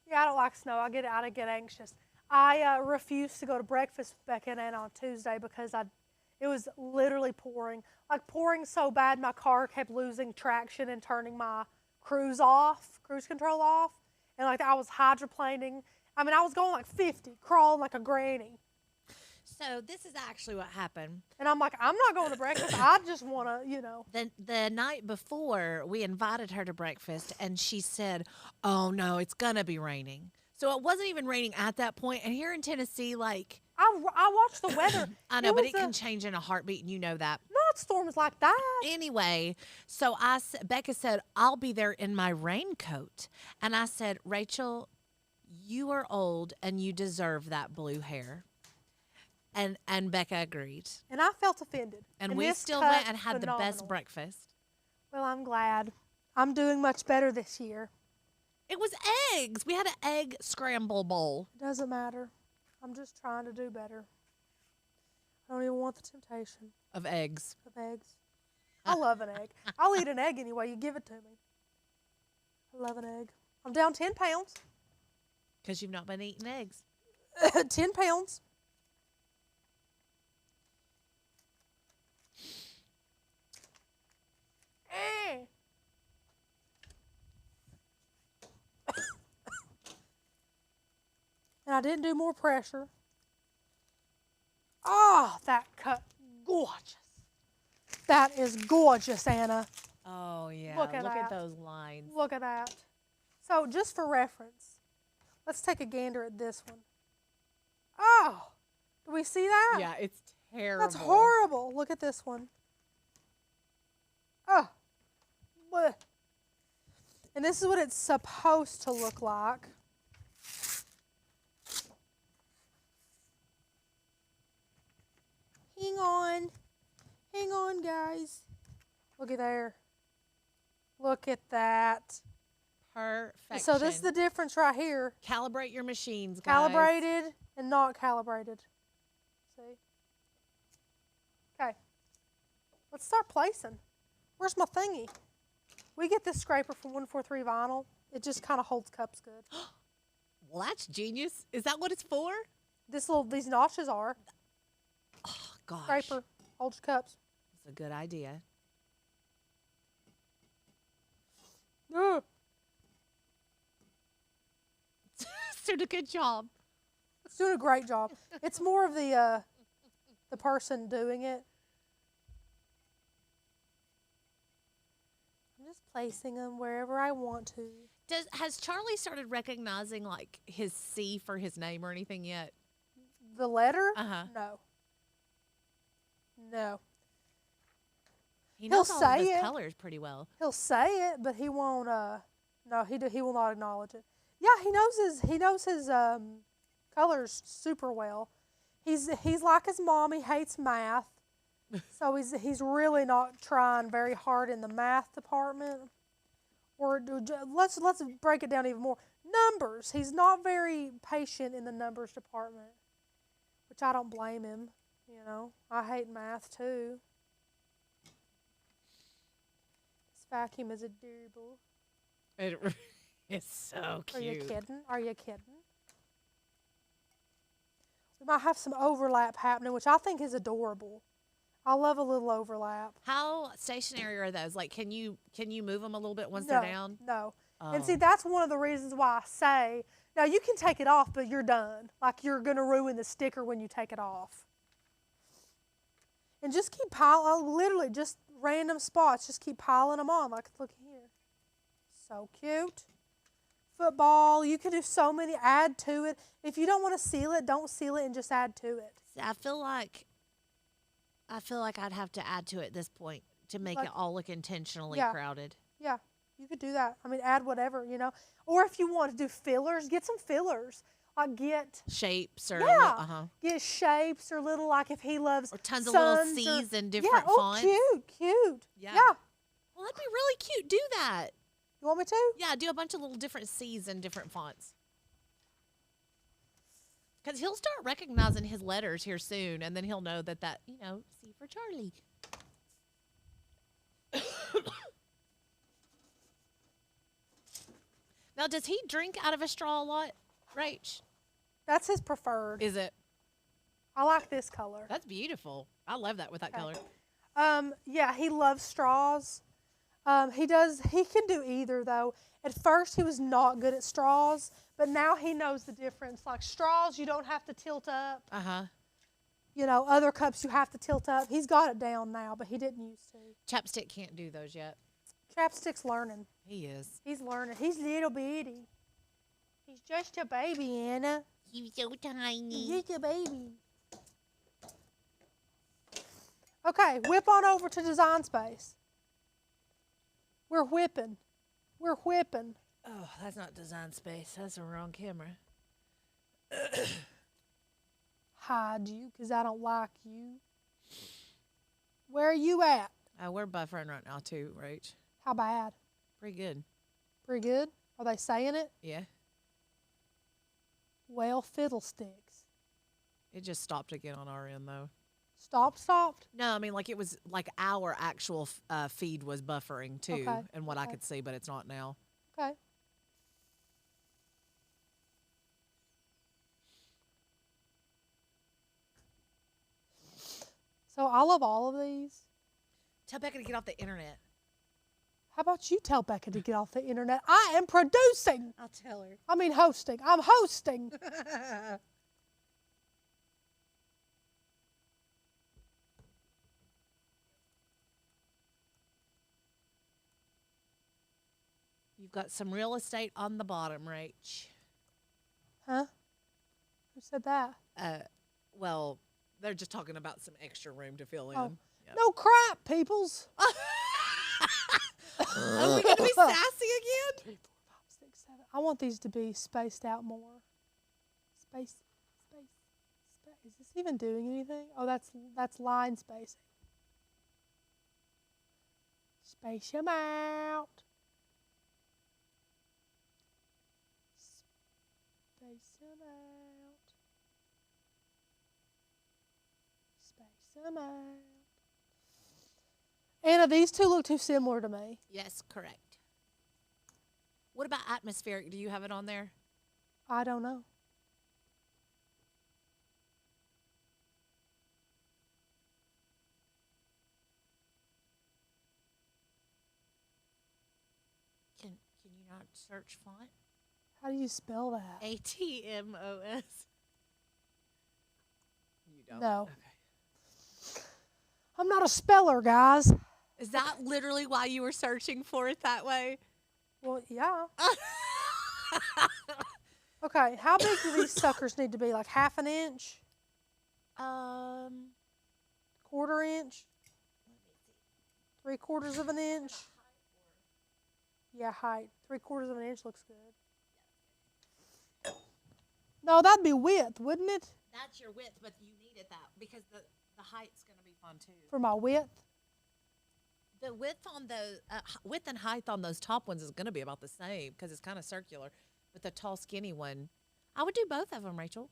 Yeah, I don't like snow. I get anxious. I refused to go to breakfast with Becca and Anna on Tuesday because it was literally pouring, like pouring so bad my car kept losing traction and turning my cruise control off, and like I was hydroplaning. I mean, I was going like 50, crawling like a granny. So this is actually what happened. And I'm like, I'm not going to breakfast. I just want to, The night before, we invited her to breakfast, and she said, "Oh no, it's gonna be raining." So it wasn't even raining at that point. And here in Tennessee, like I watched the weather. I know, but it can change in a heartbeat, and you know that. Not storms like that. Anyway, so Becca said, "I'll be there in my raincoat," and I said, "Rachel, you are old, and you deserve that blue hair." And Becca agreed. And I felt offended. And we still went and had the best breakfast. Well, I'm glad. I'm doing much better this year. It was eggs. We had an egg scramble bowl. It doesn't matter. I'm just trying to do better. I don't even want the temptation Of eggs. of eggs. I love an egg. I'll eat an egg anyway. You give it to me. I love an egg. I'm down 10 pounds. Because you've not been eating eggs. 10 pounds. And I didn't do more pressure. Oh, that cut, gorgeous. That is gorgeous, Anna. Oh, yeah. Look at those lines. Look at that. So just for reference, let's take a gander at this one. Oh, do we see that? Yeah, it's terrible. That's horrible. Look at this one. Oh. Blech. And this is what it's supposed to look like. Hang on, guys. Look at there. Look at that. Perfection. So this is the difference right here. Calibrate your machines, guys. Calibrated and not calibrated. See? Okay. Let's start placing. Where's my thingy? We get this scraper from 143 Vinyl. It just kind of holds cups good. Well, that's genius. Is that what it's for? These notches are. Oh, gosh. Scraper. Holds your cups. It's a good idea. Ugh. It's doing a good job. It's doing a great job. It's more of the person doing it. I'm just placing them wherever I want to. Has Charlie started recognizing like his C for his name or anything yet? The letter? Uh-huh. No. No. He knows He'll all of say his it. colors pretty well. He'll say it, but he won't. No, he will not acknowledge it. Yeah, he knows his colors super well. He's like his mom. He hates math, so he's really not trying very hard in the math department. Or let's break it down even more. Numbers. He's not very patient in the numbers department, which I don't blame him. You know, I hate math too. This vacuum is adorable. It's so cute. Are you kidding? Are you kidding? We might have some overlap happening, which I think is adorable. I love a little overlap. How stationary are those? Like, can you move them a little bit once they're down? No. Oh. And see, that's one of the reasons why I say, now you can take it off, but you're done. Like, you're going to ruin the sticker when you take it off. And just keep piling, literally just random spots, just keep piling them on. Like, look here. So cute. Football, you can do so many, add to it. If you don't want to seal it, don't seal it and just add to it. See, I feel like I'd have to add to it at this point to make it all look intentionally crowded. Yeah, you could do that. I mean, add whatever, you know. Or if you want to do fillers, get some fillers. Like get shapes or get shapes or little, like if he loves or tons of little C's and different fonts. Cute. Yeah. Yeah. Well, that'd be really cute. Do that. You want me to? Yeah, do a bunch of little different C's and different fonts. Because he'll start recognizing his letters here soon, and then he'll know that C for Charlie. Now, does he drink out of a straw a lot, Rach? That's his preferred. Is it? I like this color. That's beautiful. I love that with that color. Yeah, he loves straws. He can do either, though. At first, he was not good at straws, but now he knows the difference. Like straws, you don't have to tilt up. Uh-huh. You know, other cups you have to tilt up. He's got it down now, but he didn't used to. Chapstick can't do those yet. Chapstick's learning. He is. He's learning. He's little bitty. He's just a baby, Anna. He's so tiny. He's just a baby. Okay, whip on over to Design Space. We're whipping. We're whipping. Oh, that's not Design Space. That's the wrong camera. Hide you, because I don't like you. Where are you at? We're buffering right now, too, Rach. How bad? Pretty good. Pretty good? Are they saying it? Yeah. Well, fiddlesticks. It just stopped again on our end, though. Stopped? No, I mean, like, it was like our actual feed was buffering, too, Okay. and what I could see, but it's not now. Okay. So I love all of these. Tell Becca to get off the internet. How about you tell Becca to get off the internet? I am producing. I'll tell her. I mean hosting. I'm hosting. You've got some real estate on the bottom, Rach. Huh? Who said that? Well, they're just talking about some extra room to fill in. Oh. Yep. No crap, peoples. Are we going to be sassy again? 3, 4, 5, 6, 7. I want these to be spaced out more. Space. Is this even doing anything? Oh, that's line spacing. Space them out. Space them out. Space them out. Anna, these two look too similar to me. Yes, correct. What about atmospheric? Do you have it on there? I don't know. Can you not search font? How do you spell that? ATMOS. You don't? No. Okay. I'm not a speller, guys. Is that literally why you were searching for it that way? Well, yeah. Okay, how big do these suckers need to be? Like half an inch? Quarter inch? Let me see. 3/4 of an inch? Yeah, height. 3/4 of an inch looks good. No, that'd be width, wouldn't it? That's your width, but you needed that because the height's going to be fun too. For my width? The width on the width and height on those top ones is going to be about the same because it's kind of circular. But the tall, skinny one, I would do both of them, Rachel.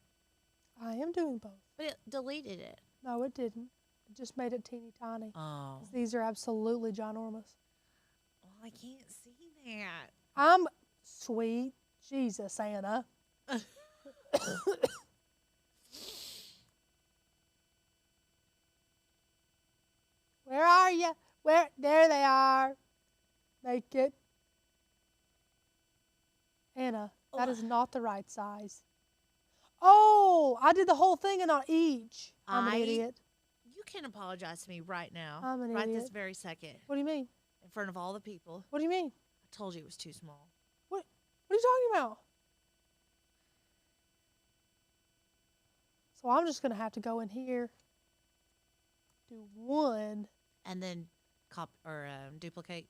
I am doing both. But it deleted it. No, it didn't. It just made it teeny tiny. Oh. 'Cause these are absolutely ginormous. Well, I can't see that. I'm sweet. Jesus, Anna. Where are you? Where? There they are. Make it. Anna, that is not the right size. Oh, I did the whole thing and not each. I'm an idiot. You can apologize to me right now. I'm an right idiot. this very second. What do you mean? In front of all the people. What do you mean? I told you it was too small. What are you talking about? So I'm just going to have to go in here, do one. And then duplicate.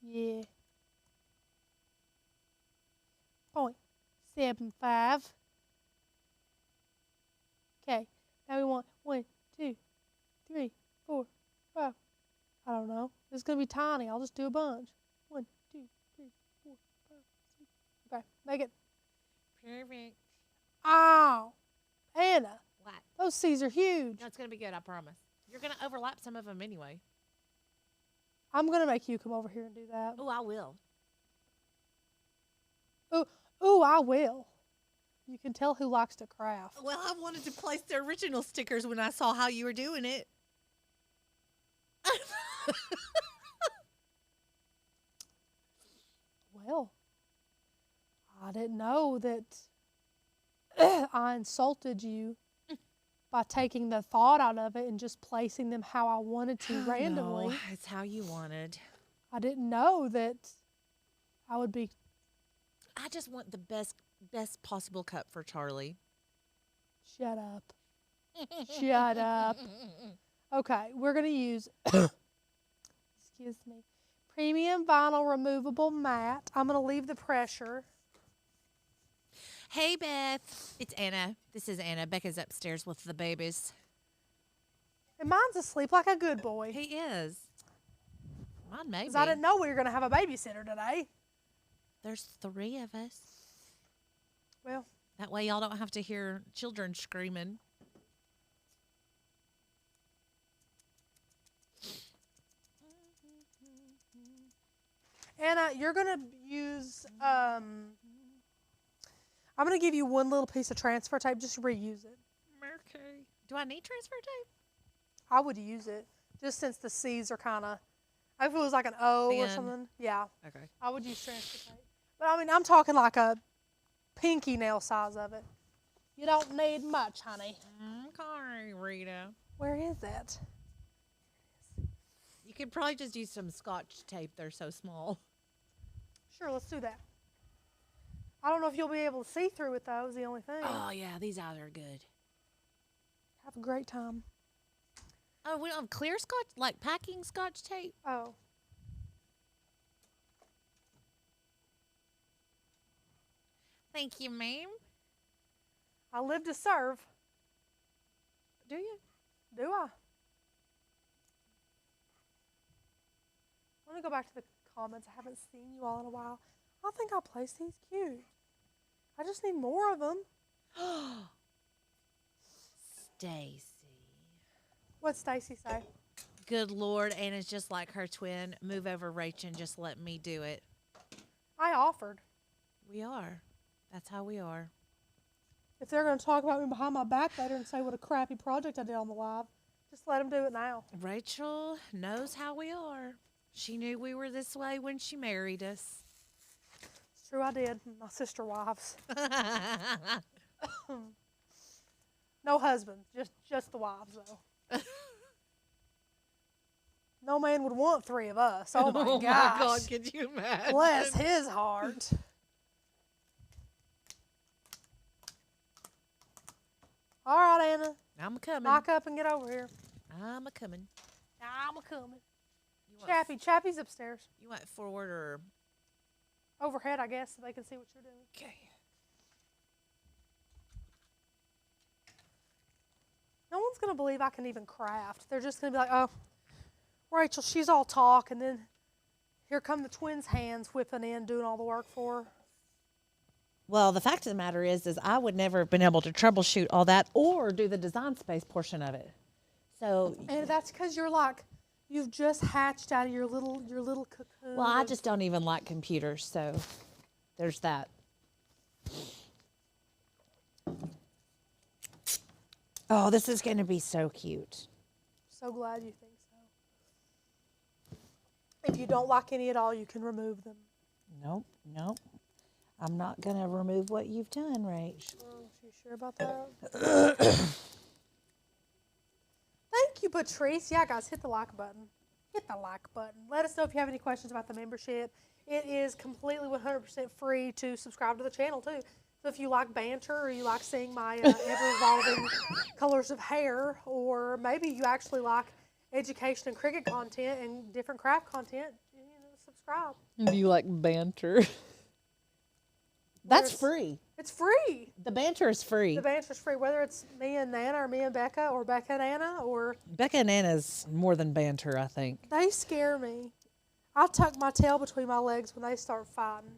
Yeah. 0.75. Okay. Now we want 1, 2, 3, 4, 5. I don't know. It's going to be tiny. I'll just do a bunch. 1, 2, 3, 4, 5, 6. Okay. Make it. Perfect. Oh, Anna, What? those C's are huge. No, it's going to be good, I promise. You're going to overlap some of them anyway. I'm going to make you come over here and do that. Oh, I will. Ooh, I will. You can tell who likes to craft. Well, I wanted to place the original stickers when I saw how you were doing it. Well, I didn't know that I insulted you by taking the thought out of it and just placing them how I wanted to randomly. No, it's how you wanted. I didn't know that I would be. I just want the best possible cup for Charlie. Shut up. Shut up. Okay, we're going to use, excuse me, premium vinyl removable mat. I'm going to leave the pressure. Hey, Beth. It's Anna. This is Anna. Becca's upstairs with the babies. And mine's asleep like a good boy. He is. Mine maybe. Because I didn't know we were going to have a babysitter today. There's 3 of us. Well, that way y'all don't have to hear children screaming. Anna, you're going to use, I'm going to give you one little piece of transfer tape. Just reuse it. Okay. Do I need transfer tape? I would use it, just since the C's are kind of, if it was like an O or Thin. something, yeah. Okay. I would use transfer tape. But, I mean, I'm talking like a pinky nail size of it. You don't need much, honey. Okay, Rita. Where is it? You could probably just use some Scotch tape. They're so small. Sure, let's do that. I don't know if you'll be able to see through it, though, is the only thing. Oh, yeah. These eyes are good. Have a great time. Oh, we don't have clear Scotch? Like packing Scotch tape? Oh. Thank you, ma'am. I live to serve. Do you? Do I? I want to go back to the comments. I haven't seen you all in a while. I think I placed these cute. I just need more of them. Stacy. What'd Stacy say? Good Lord, Anna's just like her twin. Move over, Rach, and just let me do it. I offered. We are. That's how we are. If they're going to talk about me behind my back later and say what a crappy project I did on the live, just let them do it now. Rachel knows how we are. She knew we were this way when she married us. It's true, I did. My sister wives. No husbands, just the wives, though. No man would want 3 of us. Oh, my gosh. My God, could you imagine? Bless his heart. All right, Anna. I'm a-coming. Knock up and get over here. I'm a-coming. I'm a-coming. You want, Chappie's upstairs. you want forward or... Overhead, I guess, so they can see what you're doing. Okay. No one's going to believe I can even craft. They're just going to be like, oh, Rachel, she's all talk, and then here come the twins' hands whipping in, doing all the work for her. Well, the fact of the matter is I would never have been able to troubleshoot all that or do the design space portion of it. So, And that's because you're like, you've just hatched out of your little cocoon. well, I just don't even like computers, so there's that. Oh, this is going to be so cute. So glad you think so. If you don't like any at all, you can remove them. Nope. I'm not going to remove what you've done, Rach. Oh, you sure about that? Thank you, Patrice. Yeah, guys, hit the like button. Hit the like button. Let us know if you have any questions about the membership. It is completely 100% free to subscribe to the channel, too. So if you like banter or you like seeing my ever-evolving colors of hair, or maybe you actually like education and Cricut content and different craft content, subscribe. Do you like banter? That's free. It's free. The banter is free. The banter's free, whether it's me and Nana or me and Becca or Becca and Anna or... Becca and Anna's more than banter, I think. They scare me. I tuck my tail between my legs when they start fighting.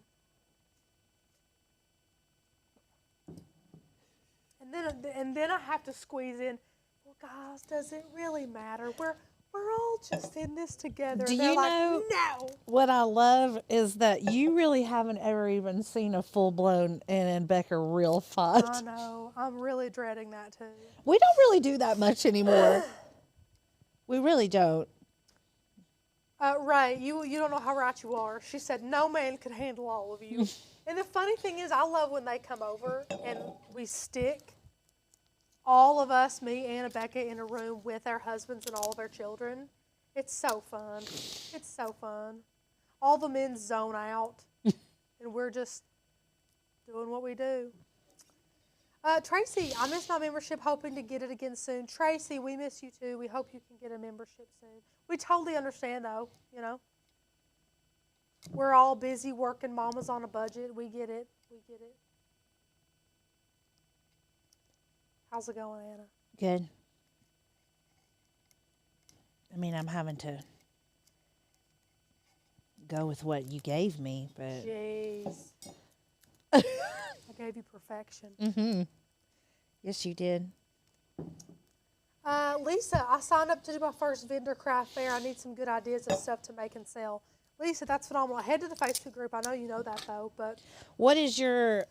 And then I have to squeeze in, well, guys, does it really matter? We're all just in this together. Do And they're you like, know no. what I love is that you really haven't ever even seen a full-blown Ann and Becca real fight. I know. I'm really dreading that too. We don't really do that much anymore. We really don't. Ray, you don't know how right you are. She said no man could handle all of you. And the funny thing is, I love when they come over and we stick all of us, me, Anna, Becca, in a room with our husbands and all of our children. It's so fun. It's so fun. All the men zone out, and we're just doing what we do. Tracy, I missed my membership, hoping to get it again soon. Tracy, we miss you too. We hope you can get a membership soon. We totally understand, though, you know. We're all busy working. Mama's on a budget. We get it. We get it. How's it going, Anna? Good. I mean, I'm having to go with what you gave me, but... Jeez. I gave you perfection. Mm-hmm. Yes, you did. Lisa, I signed up to do my first vendor craft fair. I need some good ideas of stuff to make and sell. Lisa, that's phenomenal. Head to the Facebook group. I know you know that, though, but... What is your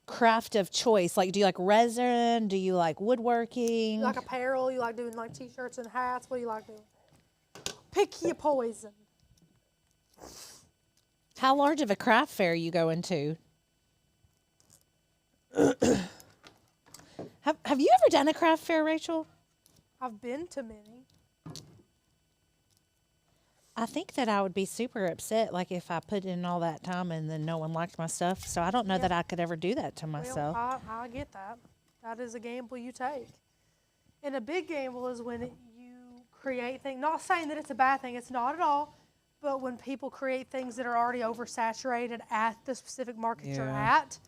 craft of choice? Like, do you like resin? Do you like woodworking? You like apparel? You like doing, like, T-shirts and hats? What do you like doing? Pick your poison. How large of a craft fair are you going to? Have you ever done a craft fair, Rachel? I've been to many. I think that I would be super upset, like if I put in all that time and then no one liked my stuff. So I don't know that I could ever do that to myself. Well, I get that. That is a gamble you take. And a big gamble is when you create things. Not saying that it's a bad thing. It's not at all. But when people create things that are already oversaturated at the specific market you're at,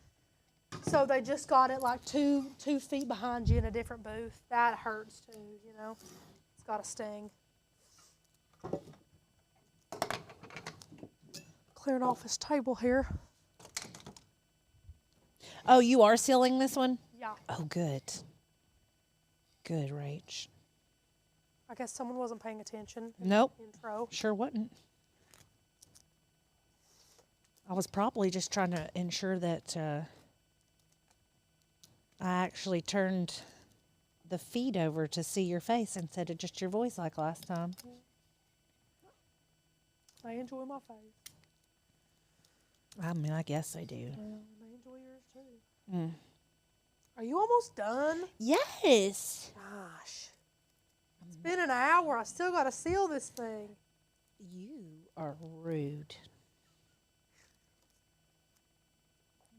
so they just got it like two feet behind you in a different booth, that hurts too, you know. It's got to sting. Clearing off this table here. Oh, you are sealing this one? Yeah. Oh, good. Good, Rach. I guess someone wasn't paying attention. Nope. Intro. Sure wasn't. I was probably just trying to ensure that I actually turned the feed over to see your face instead of just your voice like last time. I enjoy my face. I mean, I guess I do. I enjoy yours too. Mm. Are you almost done? Yes. Gosh. It's been an hour. I still got to seal this thing. You are rude.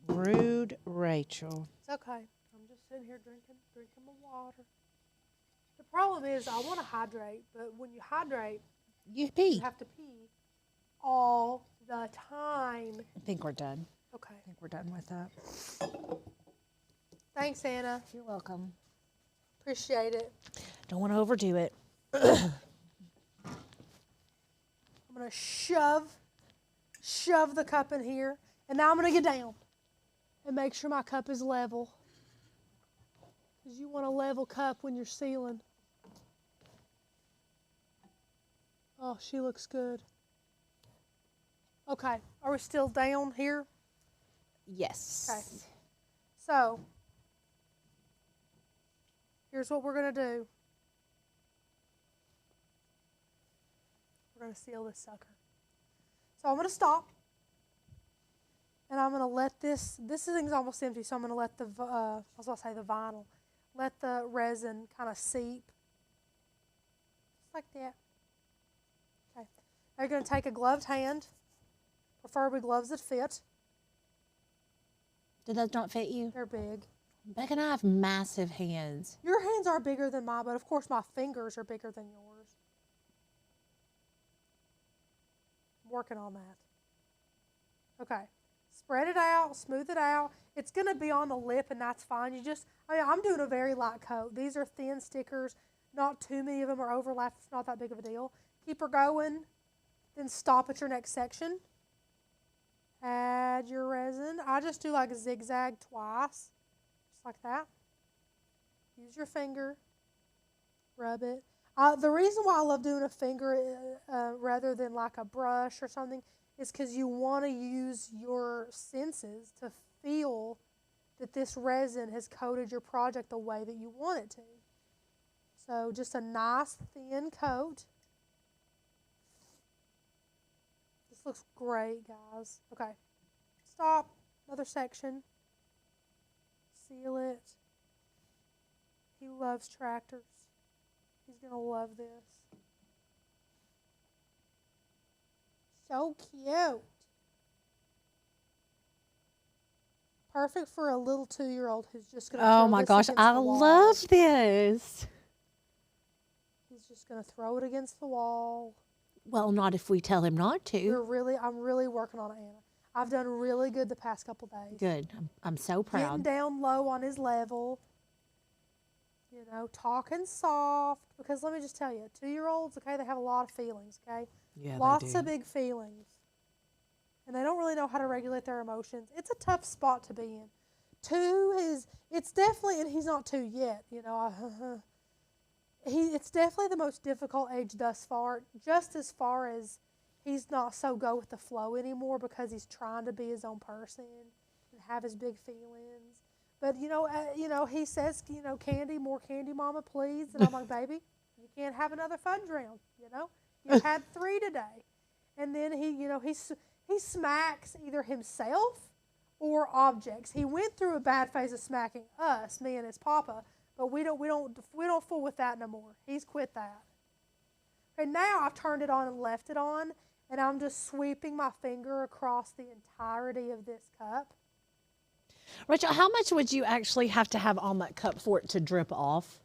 Rude Rachel. It's okay. I'm just sitting here drinking my water. The problem is I want to hydrate, but when you hydrate, You pee. you have to pee all the time. I think we're done. Okay. I think we're done with that. Thanks, Anna. You're welcome. Appreciate it. Don't want to overdo it. I'm going to shove the cup in here. And now I'm going to get down and make sure my cup is level. Because you want a level cup when you're sealing. Oh, she looks good. Okay, are we still down here? Yes. Okay. So, here's what we're going to do. We're going to seal this sucker. So I'm going to stop. And I'm going to let this thing's almost empty, so I'm going to let the vinyl, let the resin kind of seep. Just like that. Okay. Now you're going to take a gloved hand, preferably gloves that fit. Did those not fit you? They're big. Becca and I have massive hands. Your hands are bigger than mine, but of course my fingers are bigger than yours. I'm working on that. Okay. Spread it out, smooth it out. It's going to be on the lip, and that's fine. I'm doing a very light coat. These are thin stickers. Not too many of them are overlapped. It's not that big of a deal. Keep her going. Then stop at your next section. Add your resin. I just do like a zigzag twice. just like that. Use your finger, rub it. The reason why I love doing a finger rather than like a brush or something is because you want to use your senses to feel that this resin has coated your project the way that you want it to. So just a nice thin coat. This looks great, guys. Okay, stop. Another section. Seal it. He loves tractors. He's going to love this. So cute. Perfect for a little 2-year-old who's just going to Oh throw my this gosh, against I the wall. love this. He's just going to throw it against the wall. Well, not if we tell him not to. I'm really working on it, Anna. I've done really good the past couple days. Good. I'm so Getting proud. down low on his level. You know, talking soft. Because let me just tell you, 2-year-olds, okay, they have a lot of feelings, okay? Yeah, Lots of big feelings. And they don't really know how to regulate their emotions. It's a tough spot to be in. 2 it's definitely, and he's not 2 yet, you know. It's definitely the most difficult age thus far, just as far as he's not so go with the flow anymore because he's trying to be his own person and have his big feelings. But, he says, candy, more candy, mama, please. And I'm like, baby, you can't have another fudge round, You've had 3 today. And then he smacks either himself or objects. He went through a bad phase of smacking us, me and his papa, but we don't fool with that no more. He's quit that. And now I've turned it on and left it on, and I'm just sweeping my finger across the entirety of this cup. Rachel, how much would you actually have to have on that cup for it to drip off?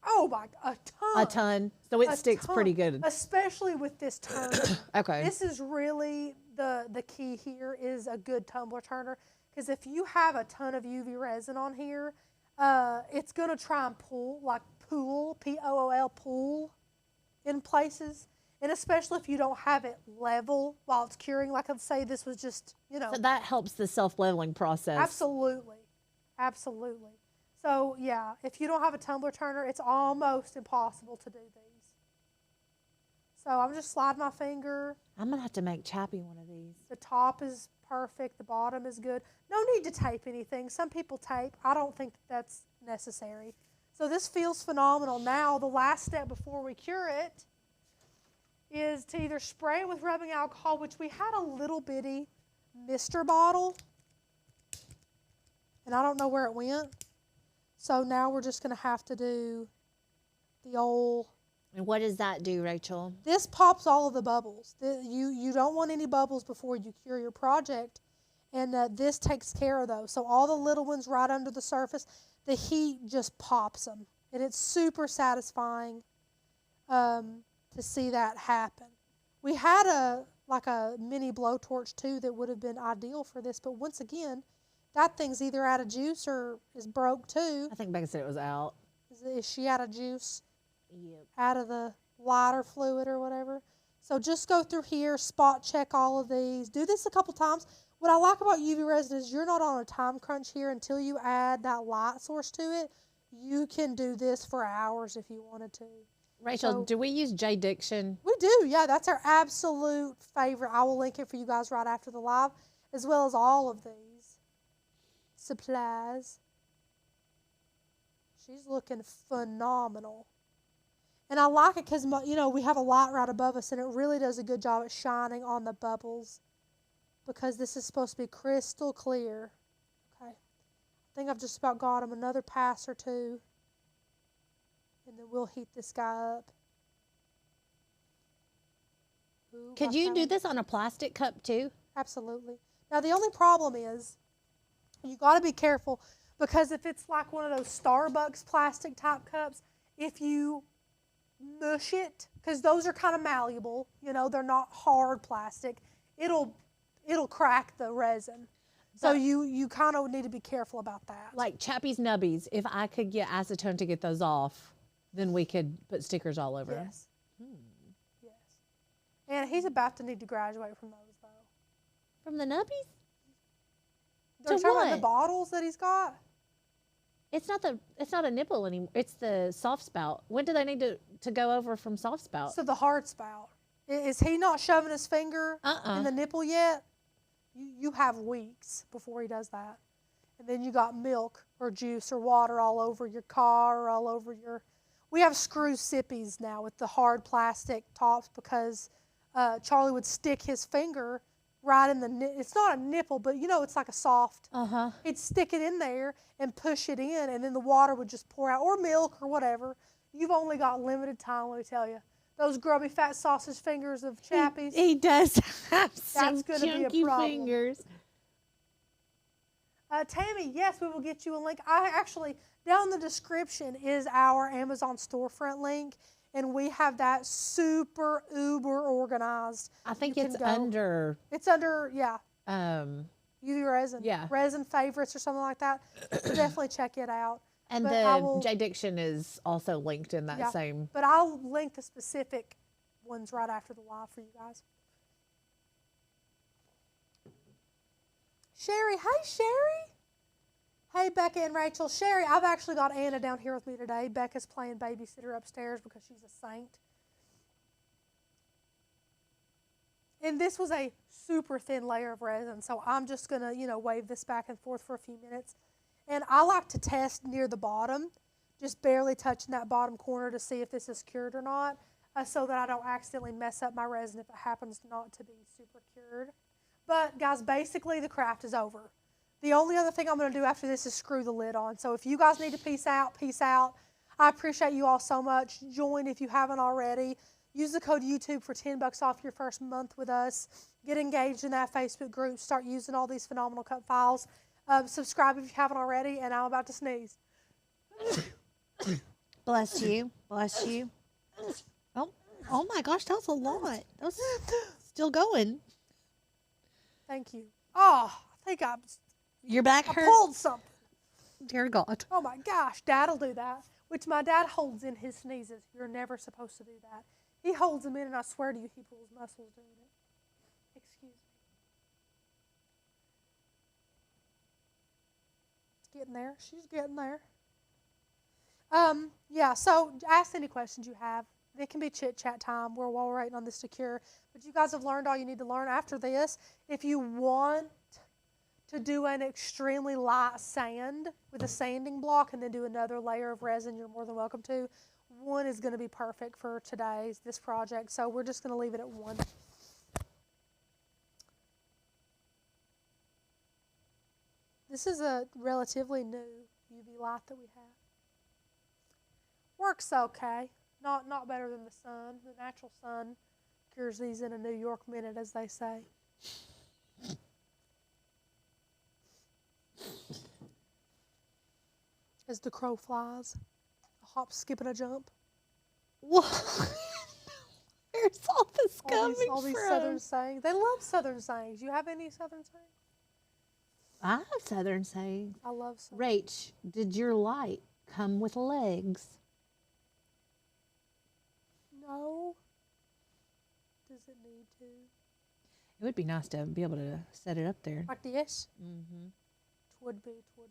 Oh my, a ton. A ton. So it sticks pretty good. Especially with this turner. Okay. This is really the key here is a good tumbler turner. Because if you have a ton of UV resin on here, it's going to try and pool, P-O-O-L, pool in places. And especially if you don't have it level while it's curing. Like I'd say this was just, So that helps the self-leveling process. Absolutely. Absolutely. So, yeah, if you don't have a tumbler turner, it's almost impossible to do these. So I'm just sliding my finger. I'm going to have to make Chappie one of these. The top is perfect. The bottom is good. No need to tape anything. Some people tape. I don't think that's necessary. So this feels phenomenal. Now, the last step before we cure it is to either spray it with rubbing alcohol, which we had a little bitty mister bottle, and I don't know where it went. So now we're just going to have to do the old... And what does that do, Rachel? This pops all of the bubbles. You don't want any bubbles before you cure your project, and this takes care of those. So all the little ones right under the surface, the heat just pops them, and it's super satisfying to see that happen. We had a mini blowtorch too that would have been ideal for this, but once again, that thing's either out of juice or is broke too. I think Becca said it was out. Is she out of juice? Yep. Out of the lighter fluid or whatever. So just go through here, spot check all of these. Do this a couple times. What I like about UV resin is you're not on a time crunch here until you add that light source to it. You can do this for hours if you wanted to. Rachel, do we use J Diction? We do, yeah. That's our absolute favorite. I will link it for you guys right after the live, as well as all of these supplies. She's looking phenomenal. And I like it because, we have a light right above us, and it really does a good job at shining on the bubbles because this is supposed to be crystal clear. Okay. I think I've just about got him another pass or two, and then we'll heat this guy up. Ooh, Could you do this on a plastic cup too? Absolutely. Now, the only problem is you got to be careful because if it's like one of those Starbucks plastic type cups, if you mush it, because those are kind of malleable, they're not hard plastic, it'll crack the resin. So you kind of need to be careful about that. Like Chappie's Nubbies, if I could get acetone to get those off, then we could put stickers all over them. Yes. Yes. And he's about to need to graduate from those, though. From the Nubbies? They're To talking about what? the bottles that he's got. It's not a nipple anymore. It's the soft spout. When do they need to go over from soft spout? So the hard spout. Is he not shoving his finger Uh-uh. in the nipple yet? You have weeks before he does that. And then you got milk or juice or water all over your car or all over your... We have screw sippies now with the hard plastic tops because Charlie would stick his finger right in the... It's not a nipple, but you know it's like a soft... Uh-huh. He'd stick it in there and push it in, and then the water would just pour out, or milk or whatever. You've only got limited time, let me tell you. Those grubby fat sausage fingers of Chappie's. He does have some That's gonna be a chunky problem. fingers. Tammy, yes, we will get you a link. I actually, down in the description is our Amazon storefront link, and we have that super uber organized. I think You it's can go- under It's under, yeah, UV resin. Yeah. Resin favorites or something like that. So definitely check it out. and But the I will- J Diction is also linked in that Yeah. same. But I'll link the specific ones right after the live for you guys. Sherry, hey Sherry. Hey Becca and Rachel. Sherry, I've actually got Anna down here with me today. Becca's playing babysitter upstairs because she's a saint. And this was a super thin layer of resin, so I'm just gonna, wave this back and forth for a few minutes. And I like to test near the bottom, just barely touching that bottom corner to see if this is cured or not, so that I don't accidentally mess up my resin if it happens not to be super cured. But guys, basically the craft is over. The only other thing I'm going to do after this is screw the lid on. So if you guys need to peace out, peace out. I appreciate you all so much. Join if you haven't already. Use the code YouTube for $10 off your first month with us. Get engaged in that Facebook group. Start using all these phenomenal cut files. Subscribe if you haven't already, and I'm about to sneeze. Bless you. Bless you. Oh my gosh, that was a lot. That was still going. Thank you. Oh, I think Your back I hurts. pulled something. Dear God. Oh my gosh, Dad'll do that, which my dad holds in his sneezes. You're never supposed to do that. He holds them in, and I swear to you, he pulls muscles doing it. Excuse me. It's getting there. She's getting there. Yeah, so ask any questions you have. It can be chit-chat time while we're waiting on this to cure. But you guys have learned all you need to learn after this. If you want to do an extremely light sand with a sanding block and then do another layer of resin, you're more than welcome to. One is going to be perfect for this project, so we're just going to leave it at one. This is a relatively new UV light that we have. Works okay. Not better than the sun. The natural sun cures these in a New York minute, as they say. As the crow flies, a hop, skip, and a jump. Whoa. Where's all this coming All these from? Southern sayings. They love Southern sayings. You have any Southern sayings? I have Southern sayings. I love Southern. Rach, did your light come with legs? No. Does it need to? It would be nice to be able to set it up there. Like this? Mm-hmm. Twould be, yes.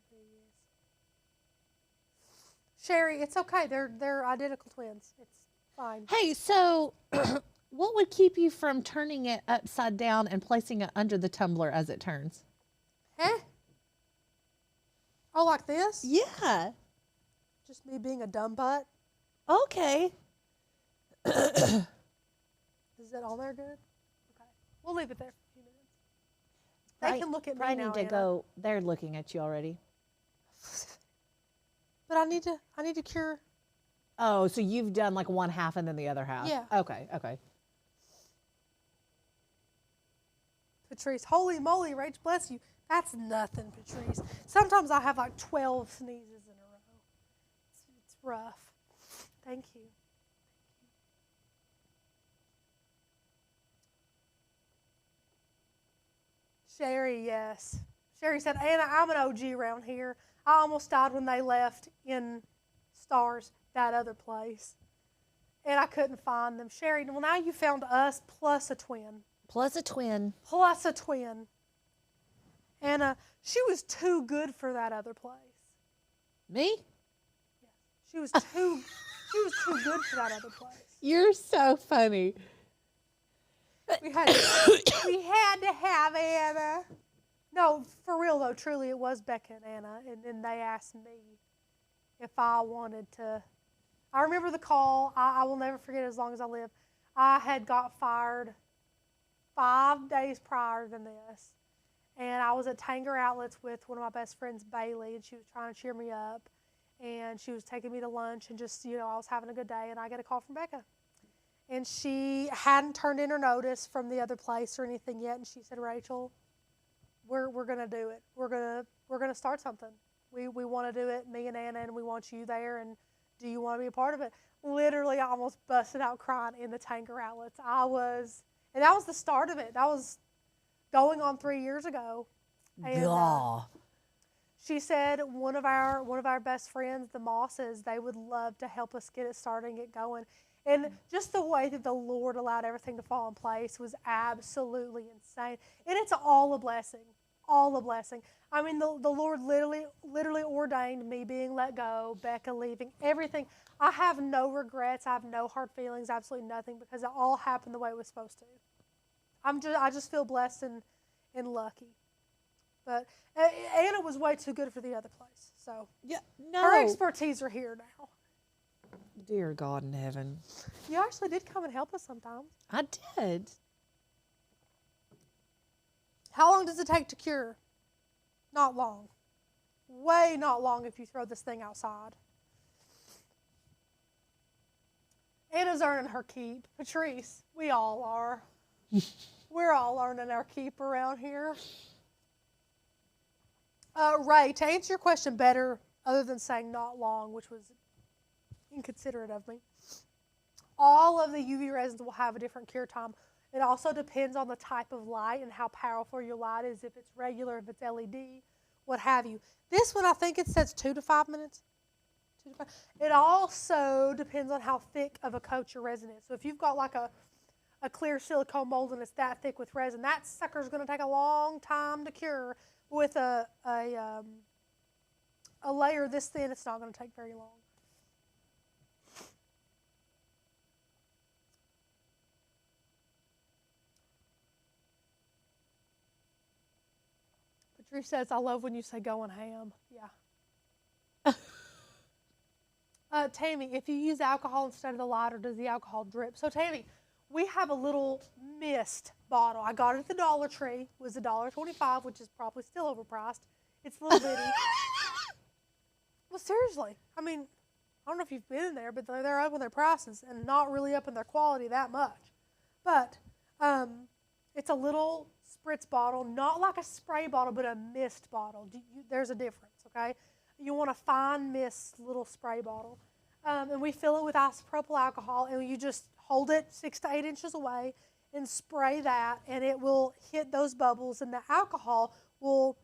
Sherry, it's okay. They're identical twins. It's fine. Hey, so what would keep you from turning it upside down and placing it under the tumbler as it turns? Huh? Oh, like this? Yeah. Just me being a dumb butt? Okay. Is that on there good? Okay. We'll leave it there for a few minutes. They can look at me I now, need to Anna. go. They're looking at you already. But I need to cure. Oh, so you've done like one half and then the other half. Yeah. Okay. Patrice, holy moly, Rach, bless you. That's nothing, Patrice. Sometimes I have like 12 sneezes in a row. It's rough. Thank you. Sherry, yes. Sherry said, Anna, I'm an OG around here. I almost died when they left in Stars, that other place. And I couldn't find them. Sherry, well, now you found us plus a twin. Plus a twin. Plus a twin. Anna, she was too good for that other place. Me? She was too good for that other place. You're so funny. We had we had to have Anna. No, for real though, truly it was Becca and Anna, and then they asked me if I wanted to. I remember the call. I will never forget it as long as I live. I had got fired 5 days prior than this, and I was at Tanger Outlets with one of my best friends, Bailey, and she was trying to cheer me up, and she was taking me to lunch, and just, I was having a good day, and I get a call from Becca. And she hadn't turned in her notice from the other place or anything yet, and she said, Rachel, we're gonna do it. We're gonna start something. We want to do it, me and Anna, and we want you there, and do you want to be a part of it? Literally, I almost busted out crying in the Tanger Outlets. And that was the start of it. That was going on 3 years ago. And she said one of our best friends, the Mosses, they would love to help us get it started and get going. And just the way that the Lord allowed everything to fall in place was absolutely insane. And it's all a blessing, all a blessing. I mean, the Lord literally ordained me being let go, Becca leaving, everything. I have no regrets. I have no hard feelings, absolutely nothing, because it all happened the way it was supposed to. I just feel blessed and lucky. But Anna was way too good for the other place. So Yeah, no. her expertise are here now. Dear God in heaven. You actually did come and help us sometimes. I did. How long does it take to cure? Not long. Way not long if you throw this thing outside. Anna's earning her keep. Patrice, we all are. We're all earning our keep around here. Ray, to answer your question better, other than saying not long, which was inconsiderate of me, all of the UV resins will have a different cure time. It also depends on the type of light and how powerful your light is, if it's regular, if it's LED, what have you. This one, I think it says 2 to 5 minutes. 2 to 5. It also depends on how thick of a coat your resin is. So if you've got like a clear silicone mold and it's that thick with resin, that sucker's going to take a long time to cure. With a layer this thin, it's not going to take very long. Patrice says, I love when you say going ham. Yeah. Tammy, if you use alcohol instead of the lighter, does the alcohol drip? So, Tammy, we have a little mist bottle. I got it at the Dollar Tree. It was $1.25, which is probably still overpriced. It's a little bitty. Well, seriously. I mean, I don't know if you've been in there, but they're up in their prices and not really up in their quality that much. But it's a little spritz bottle, not like a spray bottle, but a mist bottle. There's a difference, okay? You want a fine mist little spray bottle. And we fill it with isopropyl alcohol, and you just hold it 6 to 8 inches away and spray that, and it will hit those bubbles, and the alcohol will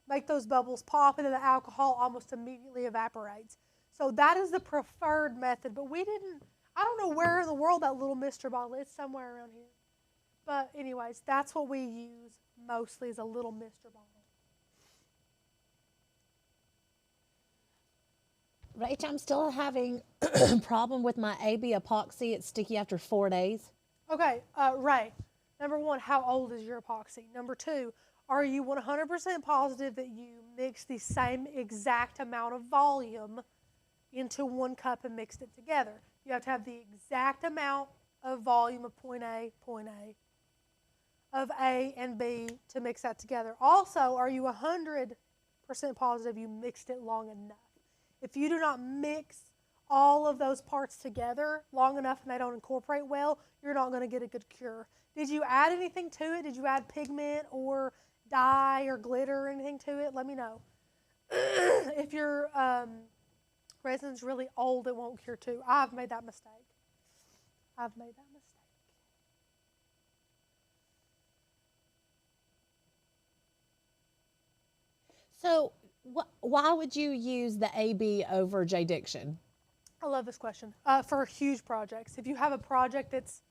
make those bubbles pop, and then the alcohol almost immediately evaporates. So that is the preferred method, but I don't know where in the world that little mister bottle is, somewhere around here. But anyways, that's what we use mostly, is a little mister bottle. Rach, I'm still having a problem with my AB epoxy. It's sticky after 4 days. Okay, Ray, number one, how old is your epoxy? Number two, are you 100% positive that you mixed the same exact amount of volume into 1 cup and mixed it together? You have to have the exact amount of volume of point A, of A and B to mix that together. Also, are you 100% positive you mixed it long enough? If you do not mix all of those parts together long enough and they don't incorporate well, you're not going to get a good cure. Did you add anything to it? Did you add pigment or dye or glitter or anything to it? Let me know. If your resin's really old, it won't cure too. I've made that mistake. So why would you use the AB over J Diction? I love this question. For huge projects, if you have a project that's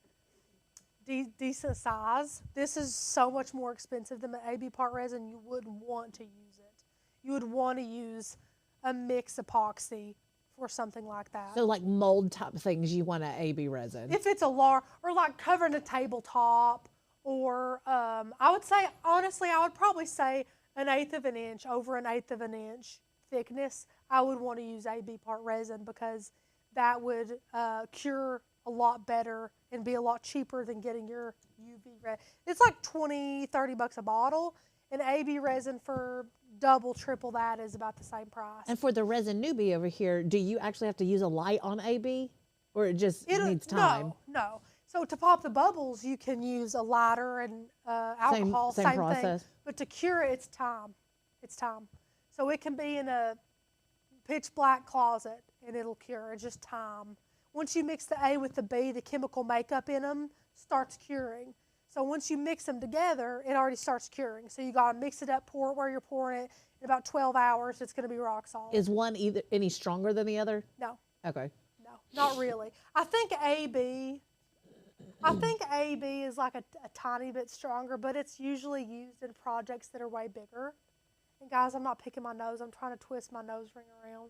decent size, this is so much more expensive than the AB part resin. You wouldn't want to use it. You would want to use a mix epoxy for something like that. So like mold type things, you want an AB resin. If it's a large, or like covering a tabletop, or I would say, honestly, I would probably say 1/8 of an inch, over 1/8 of an inch thickness, I would want to use AB part resin, because that would cure a lot better and be a lot cheaper than getting your UV resin. It's like $20-30 a bottle, and AB resin for double, triple that is about the same price. And for the resin newbie over here, do you actually have to use a light on AB, or it just needs time? No. So to pop the bubbles, you can use a lighter and alcohol, same process. thing. But to cure it, it's time. It's time. So it can be in a pitch black closet and it'll cure. It's just time. Once you mix the A with the B, the chemical makeup in them starts curing. So once you mix them together, it already starts curing. So you gotta mix it up, pour it where you're pouring it. In about 12 hours, it's gonna be rock solid. Is one any stronger than the other? No. Okay. No, not really. I think AB is like a tiny bit stronger, but it's usually used in projects that are way bigger. And guys, I'm not picking my nose. I'm trying to twist my nose ring around.